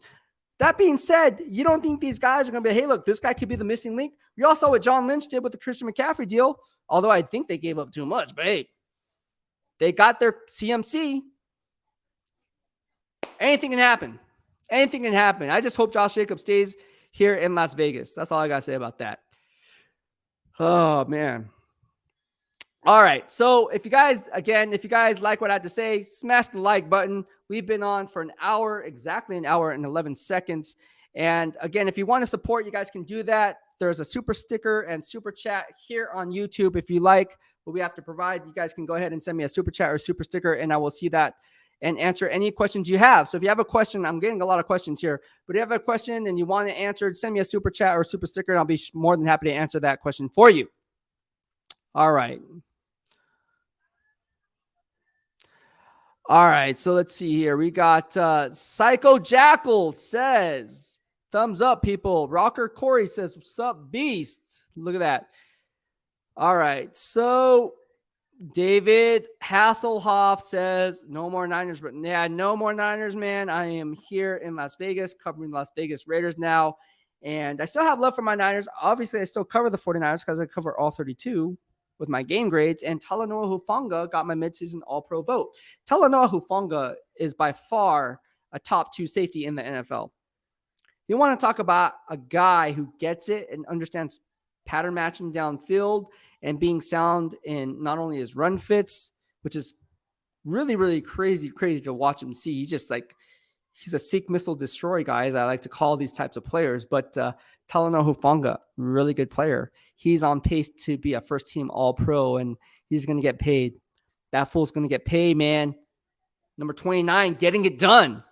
That being said, you don't think these guys are going to be, hey, look, this guy could be the missing link? We all saw what John Lynch did with the Christian McCaffrey deal, although I think they gave up too much. But hey, they got their CMC. Anything can happen. Anything can happen. I just hope Josh Jacobs stays here in Las Vegas. That's all I got to say about that. Oh, man. All right. So if you guys like what I had to say, smash the like button. We've been on for an hour, exactly an hour and 11 seconds. And again, if you want to support, you guys can do that. There's a super sticker and super chat here on YouTube. If you like what we have to provide, you guys can go ahead and send me a super chat or super sticker, and I will see that and answer any questions you have. So if you have a question, I'm getting a lot of questions here, but if you have a question and you want it answered, send me a super chat or a super sticker, and I'll be more than happy to answer that question for you. All right. All right, so let's see here. We got Psycho Jackal says, thumbs up, people. Rocker Corey says, what's up, Beast? Look at that. All right, so David Hasselhoff says, no more Niners. But yeah, no more Niners, man. I am here in Las Vegas covering Las Vegas Raiders now, and I still have love for my Niners. Obviously, I still cover the 49ers because I cover all 32. With my game grades, and Talanoa Hufanga got my midseason All-Pro vote. Talanoa Hufanga is by far a top 2 safety in the NFL. You want to talk about a guy who gets it and understands pattern matching downfield and being sound in not only his run fits, which is really, really crazy to watch him see. He's a Sikh missile destroy guy, as I like to call these types of players, but Talanoa Hufanga, really good player. He's on pace to be a first-team All-Pro, and he's going to get paid. That fool's going to get paid, man. Number 29, getting it done.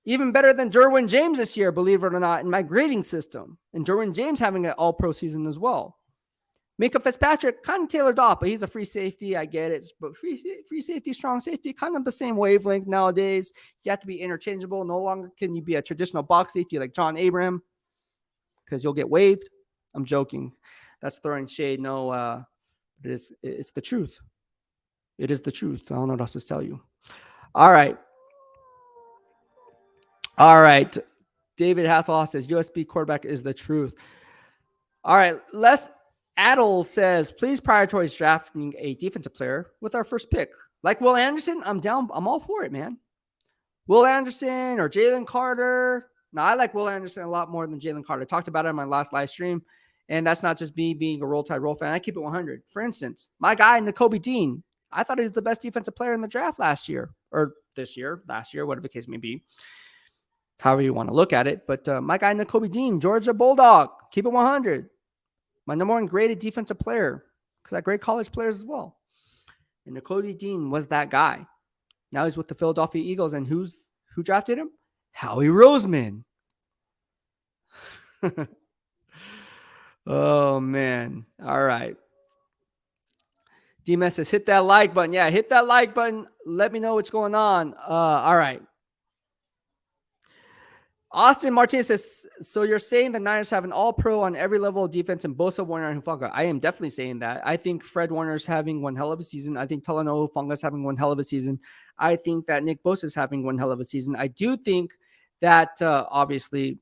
Even better than Derwin James this year, believe it or not, in my grading system. And Derwin James having an All-Pro season as well. Micah Fitzpatrick, kind of tailored off, but he's a free safety. I get it. But free safety, strong safety, kind of the same wavelength nowadays. You have to be interchangeable. No longer can you be a traditional box safety like John Abram, because you'll get waived. I'm joking. That's throwing shade. No, it's the truth. It is the truth. I don't know what else to tell you. All right. David Hasselhoff says USB quarterback is the truth. All right. Les Adel says, please prioritize drafting a defensive player with our first pick. Like Will Anderson, I'm down. I'm all for it, man. Will Anderson or Jalen Carter. Now, I like Will Anderson a lot more than Jalen Carter. I talked about it in my last live stream, and that's not just me being a Roll Tide Roll fan. I keep it 100. For instance, my guy, Nakobe Dean, I thought he was the best defensive player in the draft last year, or last year, whatever the case may be. However you want to look at it. But my guy, Nakobe Dean, Georgia Bulldog, keep it 100. My number one graded defensive player, because I grade college players as well. And Nakobe Dean was that guy. Now he's with the Philadelphia Eagles, and who drafted him? Howie Roseman. Oh, man. All right. D-Mess says, hit that like button. Yeah, hit that like button. Let me know what's going on. All right. Austin Martinez says, so you're saying the Niners have an all-pro on every level of defense in Bosa, Warner, and Hufanga. I am definitely saying that. I think Fred Warner's having one hell of a season. I think Talanoa Hufanga's having one hell of a season. I think that Nick Bosa's having one hell of a season. I do think that, obviously,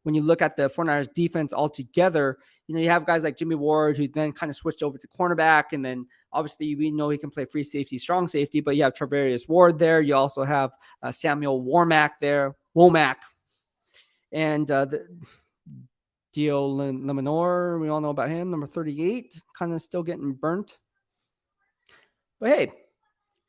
when you look at the 49ers defense altogether, you have guys like Jimmy Ward, who then kind of switched over to cornerback, and then obviously we know he can play free safety, strong safety, but you have Travarius Ward there. You also have Samuel Womack there. And the Dio Lemonor, we all know about him, number 38, kind of still getting burnt. But hey,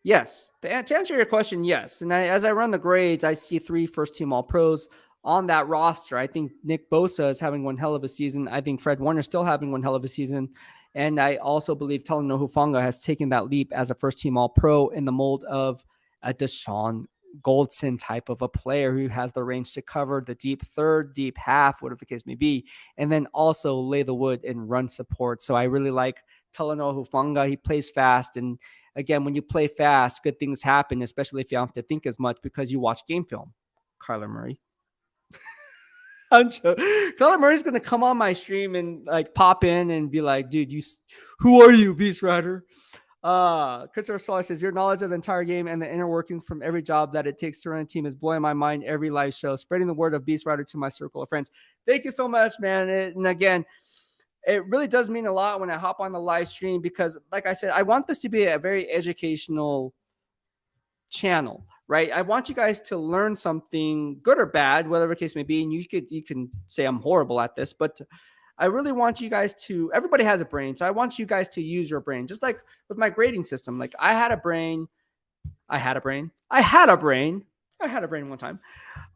yes, to answer your question, yes. And as I run the grades, I see 3 first-team All-Pros on that roster. I think Nick Bosa is having one hell of a season. I think Fred Warner is still having one hell of a season. And I also believe Talanoa Hufanga has taken that leap as a first-team All-Pro in the mold of a Deshaun Goldson type of a player who has the range to cover the deep third, deep half, whatever the case may be, and then also lay the wood and run support. So I really like Talanoa Hufanga. He plays fast. And again, when you play fast, good things happen, especially if you don't have to think as much because you watch game film. Kyler Murray. Kyler Murray's going to come on my stream and like pop in and be like, dude, who are you, BEASTwriter? Christopher Solar says your knowledge of the entire game and the inner workings from every job that it takes to run a team is blowing my mind every live show, spreading the word of BEASTwriter to my circle of friends. Thank you so much, man. And again, it really does mean a lot when I hop on the live stream because, like I said, I want this to be a very educational channel, right? I want you guys to learn something good or bad, whatever the case may be. And you can say I'm horrible at this, but I really want you guys to, everybody has a brain. So I want you guys to use your brain, just like with my grading system. Like I had a brain one time.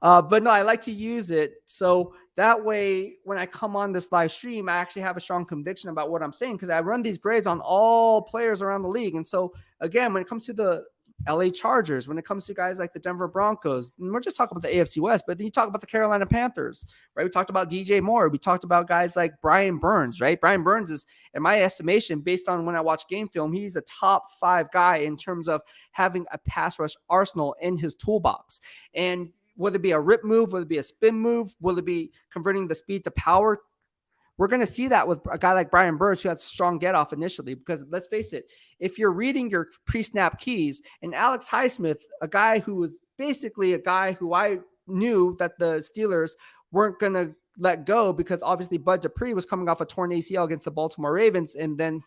But no, I like to use it. So that way, when I come on this live stream, I actually have a strong conviction about what I'm saying because I run these grades on all players around the league. And so again, when it comes to the LA Chargers, when it comes to guys like the Denver Broncos, and we're just talking about the AFC West, but then you talk about the Carolina Panthers, right? We talked about DJ Moore. We talked about guys like Brian Burns, right? Brian Burns is, in my estimation, based on when I watch game film, he's a top 5 guy in terms of having a pass rush arsenal in his toolbox. And whether it be a rip move, whether it be a spin move, whether it be converting the speed to power, we're going to see that with a guy like Brian Burns who has strong get off initially, because let's face it, if you're reading your pre-snap keys, and Alex Highsmith, a guy who was basically a guy who I knew that the Steelers weren't going to let go because obviously Bud Dupree was coming off a torn ACL against the Baltimore Ravens. And then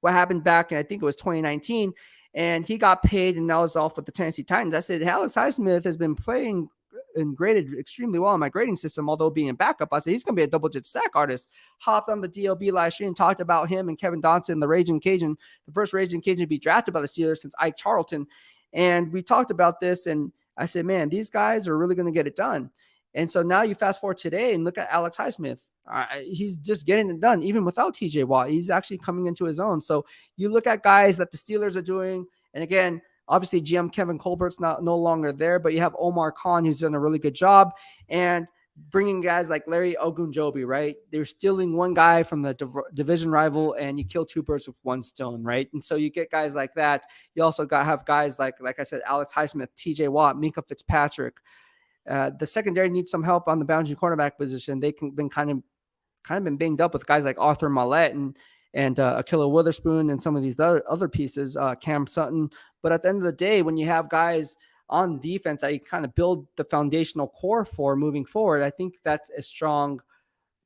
what happened back in, I think it was 2019, and he got paid and now is off with the Tennessee Titans. I said, Alex Highsmith has been playing and graded extremely well in my grading system, although being backup. I said he's going to be a double-digit sack artist. Hopped on the DLB last year and talked about him and Kevin Dotson, the Raging Cajun, the first Raging Cajun to be drafted by the Steelers since Ike Charlton. And we talked about this, and I said, man, these guys are really going to get it done. And so now you fast forward today and look at Alex Highsmith. He's just getting it done, even without TJ Watt. He's actually coming into his own. So you look at guys that the Steelers are doing, and again, obviously, GM Kevin Colbert's no longer there, but you have Omar Khan, who's done a really good job, and bringing guys like Larry Ogunjobi, right? They're stealing one guy from the division rival, and you kill 2 birds with 1 stone, right? And so you get guys like that. You also have guys like I said, Alex Highsmith, TJ Watt, Minkah Fitzpatrick. The secondary needs some help on the boundary cornerback position. They can been kind of been banged up with guys like Arthur Mallette and Akilla Witherspoon and some of these other pieces, Cam Sutton. But at the end of the day, when you have guys on defense that you kind of build the foundational core for moving forward, I think that's a strong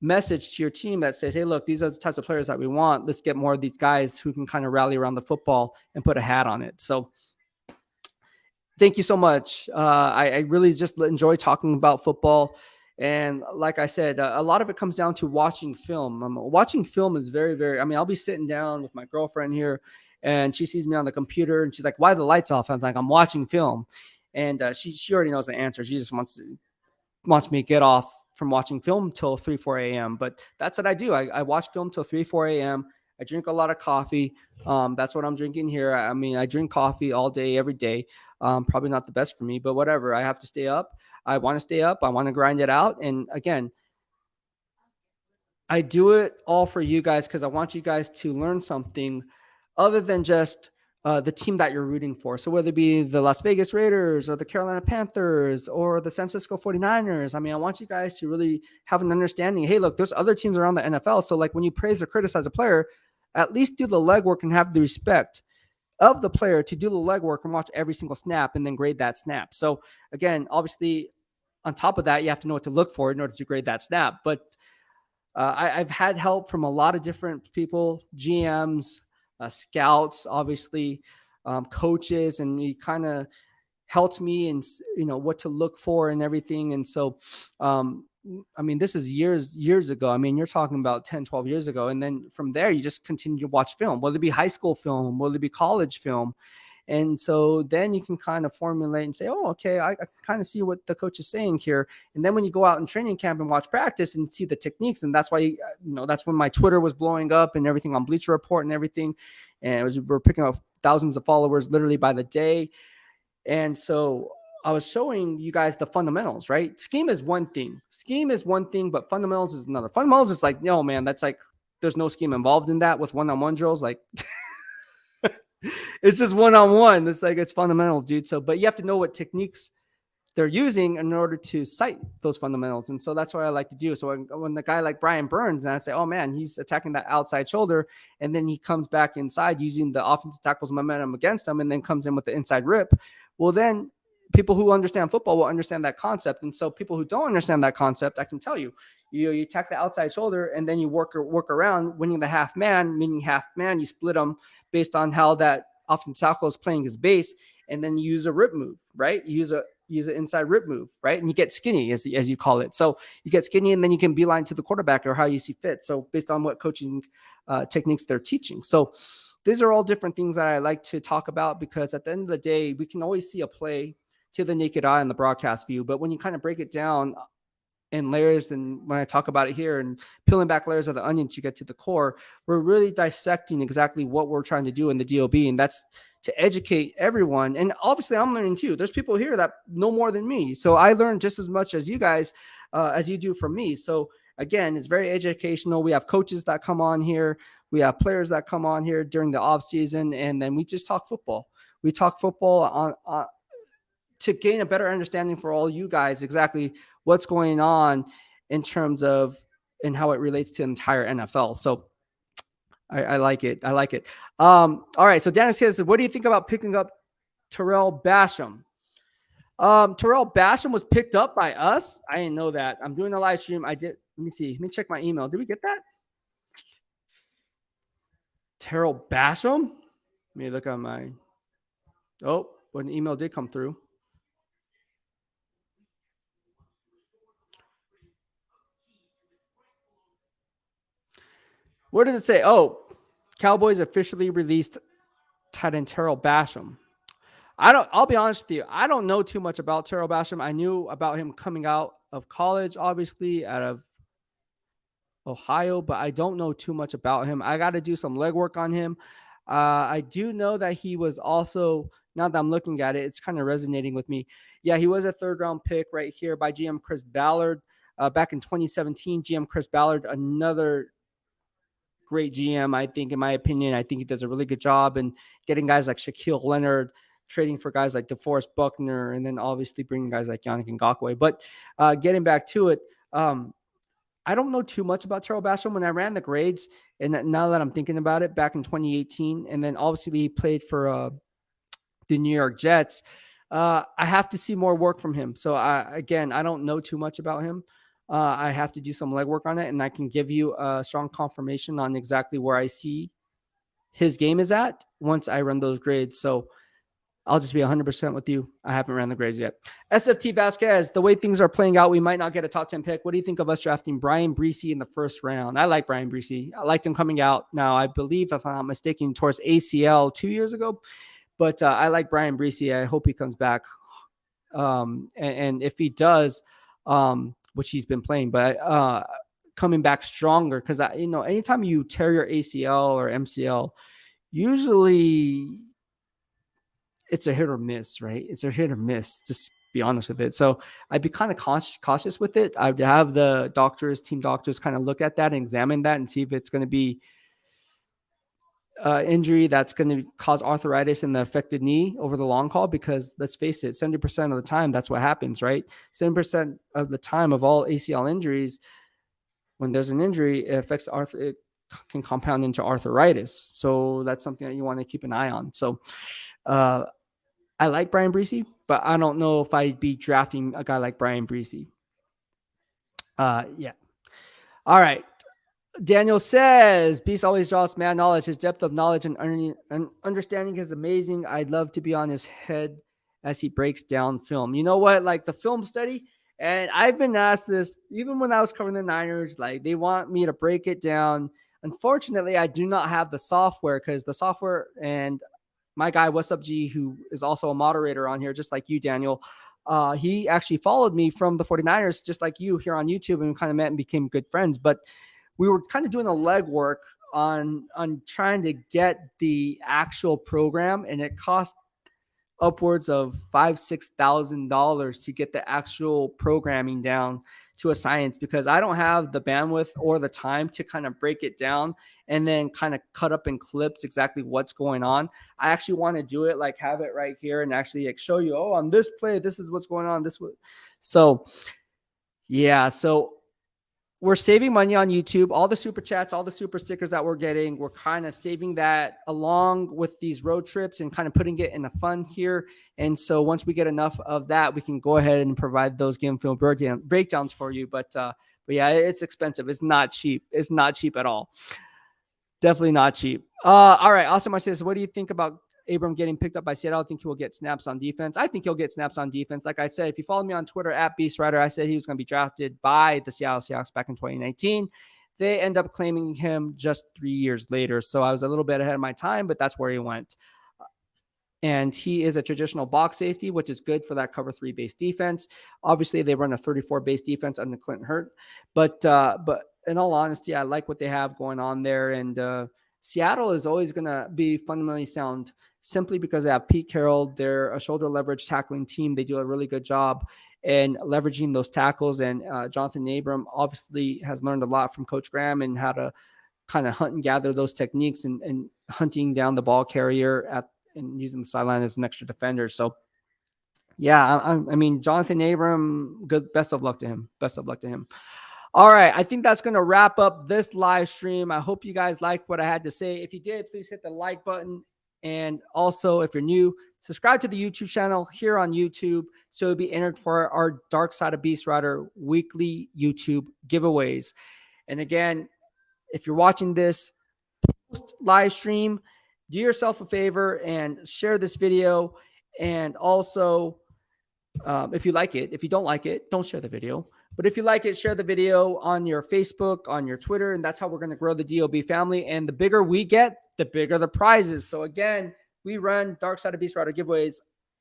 message to your team that says, hey, look, these are the types of players that we want. Let's get more of these guys who can kind of rally around the football and put a hat on it. So thank you so much. I really just enjoy talking about football. And like I said, a lot of it comes down to watching film. Watching film is very, very, I'll be sitting down with my girlfriend here and she sees me on the computer and she's like, why are the lights off? I'm like, I'm watching film. And she already knows the answer. She just wants me to get off from watching film till 3, 4 a.m. But that's what I do. I watch film till 3, 4 a.m. I drink a lot of coffee. That's what I'm drinking here. I drink coffee all day, every day. Probably not the best for me, but whatever. I have to stay up. I want to stay up. I want to grind it out. And again, I do it all for you guys because I want you guys to learn something other than just the team that you're rooting for. So whether it be the Las Vegas Raiders or the Carolina Panthers or the San Francisco 49ers, I want you guys to really have an understanding. Hey, look, there's other teams around the NFL. So like when you praise or criticize a player, at least do the legwork and have the respect of the player to do the legwork and watch every single snap and then grade that snap. So again, obviously on top of that, you have to know what to look for in order to grade that snap. But I've had help from a lot of different people, GMs, scouts, obviously, coaches, and he kind of helped me and what to look for and everything. And so, this is years ago. You're talking about 10, 12 years ago. And then from there, you just continue to watch film, whether it be high school film, whether it be college film. And so then you can kind of formulate and say, oh, okay, I can kind of see what the coach is saying here. And then when you go out in training camp and watch practice and see the techniques, and that's why, that's when my Twitter was blowing up and everything on Bleacher Report and everything. And we're picking up thousands of followers literally by the day. And so I was showing you guys the fundamentals, right? Scheme is one thing, but fundamentals is another. Fundamentals is like, no, man, that's like, there's no scheme involved in that with one-on-one drills. Like, it's just one-on-one. It's like, it's fundamental, dude. So, but you have to know what techniques they're using in order to cite those fundamentals. And so that's what I like to do. So when the guy like Brian Burns, and I say, oh man, he's attacking that outside shoulder, and then he comes back inside using the offensive tackle's momentum against him, and then comes in with the inside rip. Well, then people who understand football will understand that concept. And so people who don't understand that concept, I can tell you, you attack the outside shoulder, and then you work around winning the half man, meaning half man. You split them based on how that offensive tackle is playing his base, and then you use a rip move, right? You use an inside rip move, right? And you get skinny, as you call it. So you get skinny, and then you can beeline to the quarterback or how you see fit. So based on what coaching techniques they're teaching. So these are all different things that I like to talk about, because at the end of the day, we can always see a play to the naked eye in the broadcast view. But when you kind of break it down in layers, and when I talk about it here and peeling back layers of the onion to get to the core, we're really dissecting exactly what we're trying to do in the DOB. And that's to educate everyone. And obviously I'm learning too. There's people here that know more than me. So I learn just as much as you guys, as you do from me. So again, it's very educational. We have coaches that come on here. We have players that come on here during the off season, and then we just talk football. We talk football on to gain a better understanding for all you guys, exactly what's going on in terms of and how it relates to the entire NFL. So I like it. I like it. All right. So Dennis says, what do you think about picking up Terrell Basham? Terrell Basham was picked up by us. I didn't know that. I'm doing a live stream. I did. Let me see. Let me check my email. Did we get that? Terrell Basham? Let me look on my. Oh, an email did come through. What does it say? Oh, Cowboys officially released tight end Terrell Basham. I'll be honest with you. I don't know too much about Terrell Basham. I knew about him coming out of college, obviously out of Ohio, but I don't know too much about him. I got to do some legwork on him. I do know that he was also, now that I'm looking at it, it's kind of resonating with me. Yeah, he was a third round pick right here by GM Chris Ballard back in 2017. GM Chris Ballard, another great GM, I think, in my opinion. I think he does a really good job in getting guys like Shaquille Leonard, trading for guys like DeForest Buckner, and then obviously bringing guys like Yannick Ngakoue. But getting back to it, I don't know too much about Terrell Basham. When I ran the grades, and now that I'm thinking about it, back in 2018, and then obviously he played for the New York Jets, I have to see more work from him. So I don't know too much about him. I have to do some legwork on it, and I can give you a strong confirmation on exactly where I see his game is at once I run those grades. So I'll just be 100% with you. I haven't ran the grades yet. SFT Vasquez, the way things are playing out, we might not get a top 10 pick. What do you think of us drafting Brian Bresee in the first round? I like Brian Bresee. I liked him coming out. Now, I believe, if I'm not mistaken, towards ACL 2 years ago. But I like Brian Bresee. I hope he comes back. And if he does, which he's been playing, but coming back stronger, because anytime you tear your ACL or MCL, usually it's a hit or miss, right? It's a hit or miss. Just be honest with it. So I'd be kind of cautious with it. I'd have the team doctors kind of look at that and examine that and see if it's going to be injury that's going to cause arthritis in the affected knee over the long haul, because let's face it, 70% of the time, that's what happens, right? 70% of the time of all ACL injuries, when there's an injury, it affects it can compound into arthritis. So that's something that you want to keep an eye on. So I like Brian Bresee, but I don't know if I'd be drafting a guy like Brian Bresee. Yeah. All right. Daniel says, Beast always drops mad knowledge. His depth of knowledge and understanding is amazing. I'd love to be on his head as he breaks down film. You know what? Like the film study, and I've been asked this even when I was covering the Niners, like they want me to break it down. Unfortunately, I do not have the software, because the software, and my guy, What's Up G, who is also a moderator on here, just like you, Daniel, he actually followed me from the 49ers, just like you, here on YouTube, and we kind of met and became good friends. But we were kind of doing the legwork on trying to get the actual program, and it cost upwards of $5,000-$6,000 to get the actual programming down to a science because I don't have the bandwidth or the time to kind of break it down and then kind of cut up in clips exactly what's going on. I actually want to do it, like have it right here and actually like show you, oh, on this play, this is what's going on. So yeah, so we're saving money on YouTube. All the super chats, all the super stickers that we're getting, we're kind of saving that along with these road trips and kind of putting it in a fund here. And so once we get enough of that, we can go ahead and provide those game film breakdowns for you. But yeah, it's expensive. It's not cheap. It's not cheap at all. Definitely not cheap. All right. Awesome. I says, what do you think about Abram getting picked up by Seattle? I think he will get snaps on defense. I think he'll get snaps on defense. Like I said, if you follow me on Twitter at BEASTwriter, I said he was going to be drafted by the Seattle Seahawks back in 2019. They end up claiming him just 3 years later. So I was a little bit ahead of my time, but that's where he went. And he is a traditional box safety, which is good for that cover 3 base defense. Obviously, they run a 34 base defense under Clinton Hurt, but in all honesty, I like what they have going on there. And Seattle is always going to be fundamentally sound simply because they have Pete Carroll. They're a shoulder leverage tackling team. They do a really good job in leveraging those tackles. And Jonathan Abram obviously has learned a lot from Coach Graham and how to kind of hunt and gather those techniques and hunting down the ball carrier and using the sideline as an extra defender. So yeah, I mean, Jonathan Abram, good. Best of luck to him. Best of luck to him. All right. I think that's going to wrap up this live stream. I hope you guys liked what I had to say. If you did, please hit the like button. And also, if you're new, subscribe to the YouTube channel here on YouTube so you'll be entered for our Dark Side of BEASTwriter weekly YouTube giveaways. And again, if you're watching this post live stream, do yourself a favor and share this video. And also, if you like it, if you don't like it, don't share the video. But if you like it, share the video on your Facebook, on your Twitter, and that's how we're going to grow the DOB family. And the bigger we get, the bigger the prizes. So again, we run Dark Side of BEASTwriter giveaways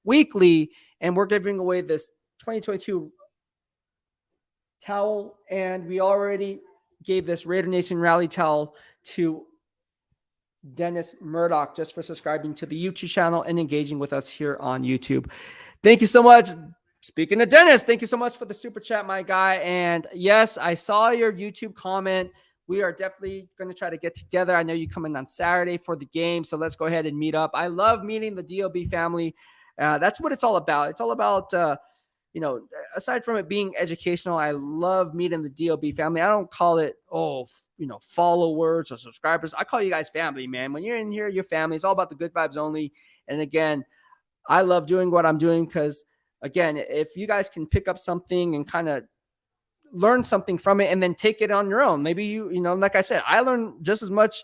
weekly, and we're giving away this 2022 towel, and we already gave this Raider Nation Rally towel to Dennis Murdoch just for subscribing to the YouTube channel and engaging with us here on YouTube. Thank you so much. Speaking of Dennis, thank you so much for the super chat, my guy. And yes, I saw your YouTube comment. We are definitely going to try to get together. I know you come in on Saturday for the game, so let's go ahead and meet up. I love meeting the DOB family. That's what it's all about. It's all about, aside from it being educational, I love meeting the DOB family. I don't call it, followers or subscribers. I call you guys family, man. When you're in here, you're family. It's all about the good vibes only. And again, I love doing what I'm doing because, again, if you guys can pick up something and kind of learn something from it and then take it on your own, maybe like I said, I learn just as much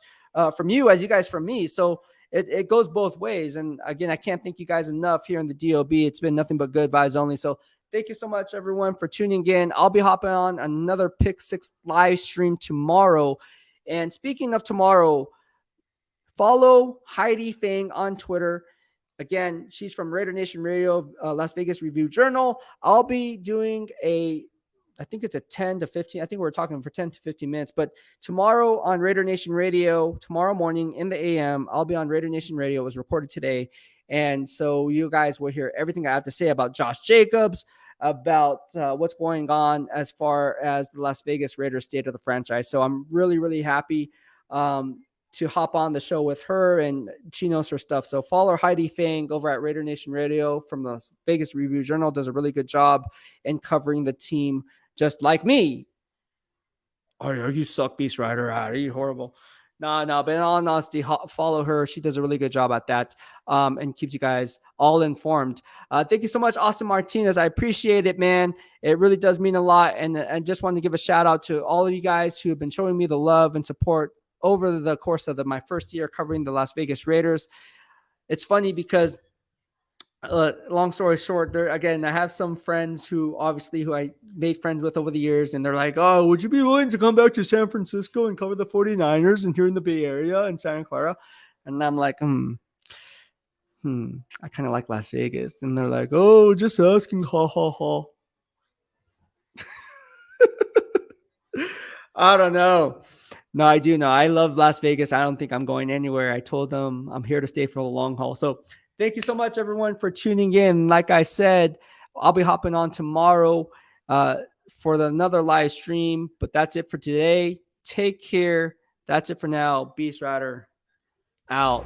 from you as you guys from me. So it goes both ways. And again, I can't thank you guys enough here in the DOB. It's been nothing but good vibes only. So thank you so much, everyone, for tuning in. I'll be hopping on another Pick 6 live stream tomorrow. And speaking of tomorrow, follow Heidi Fang on Twitter. Again, she's from Raider Nation Radio, Las Vegas Review Journal. I'll be doing I think it's a 10 to 15. I think we're talking for 10 to 15 minutes. But tomorrow on Raider Nation Radio, tomorrow morning in the AM, I'll be on Raider Nation Radio. It was reported today. And so you guys will hear everything I have to say about Josh Jacobs, about what's going on as far as the Las Vegas Raiders state of the franchise. So I'm really, really happy to hop on the show with her, and she knows her stuff. So follow Heidi Fang over at Raider Nation Radio from the Vegas Review Journal. Does a really good job in covering the team, just like me. Oh, you suck, BEASTwriter. Are you horrible? No, but in all honesty, follow her. She does a really good job at that and keeps you guys all informed. Thank you so much, Austin Martinez. I appreciate it, man. It really does mean a lot. And I just wanted to give a shout out to all of you guys who have been showing me the love and support over the course of my first year covering the Las Vegas Raiders. It's funny because, long story short, I have some friends who I made friends with over the years, and they're like, oh, would you be willing to come back to San Francisco and cover the 49ers and here in the Bay Area in Santa Clara? And I'm like, I kind of like Las Vegas. And they're like, oh, just asking, ha, ha, ha. I don't know. No, I do know. I love Las Vegas. I don't think I'm going anywhere. I told them I'm here to stay for the long haul. So thank you so much, everyone, for tuning in. Like I said, I'll be hopping on tomorrow. for another live stream. But that's it for today. Take care. That's it for now. BEASTwriter out.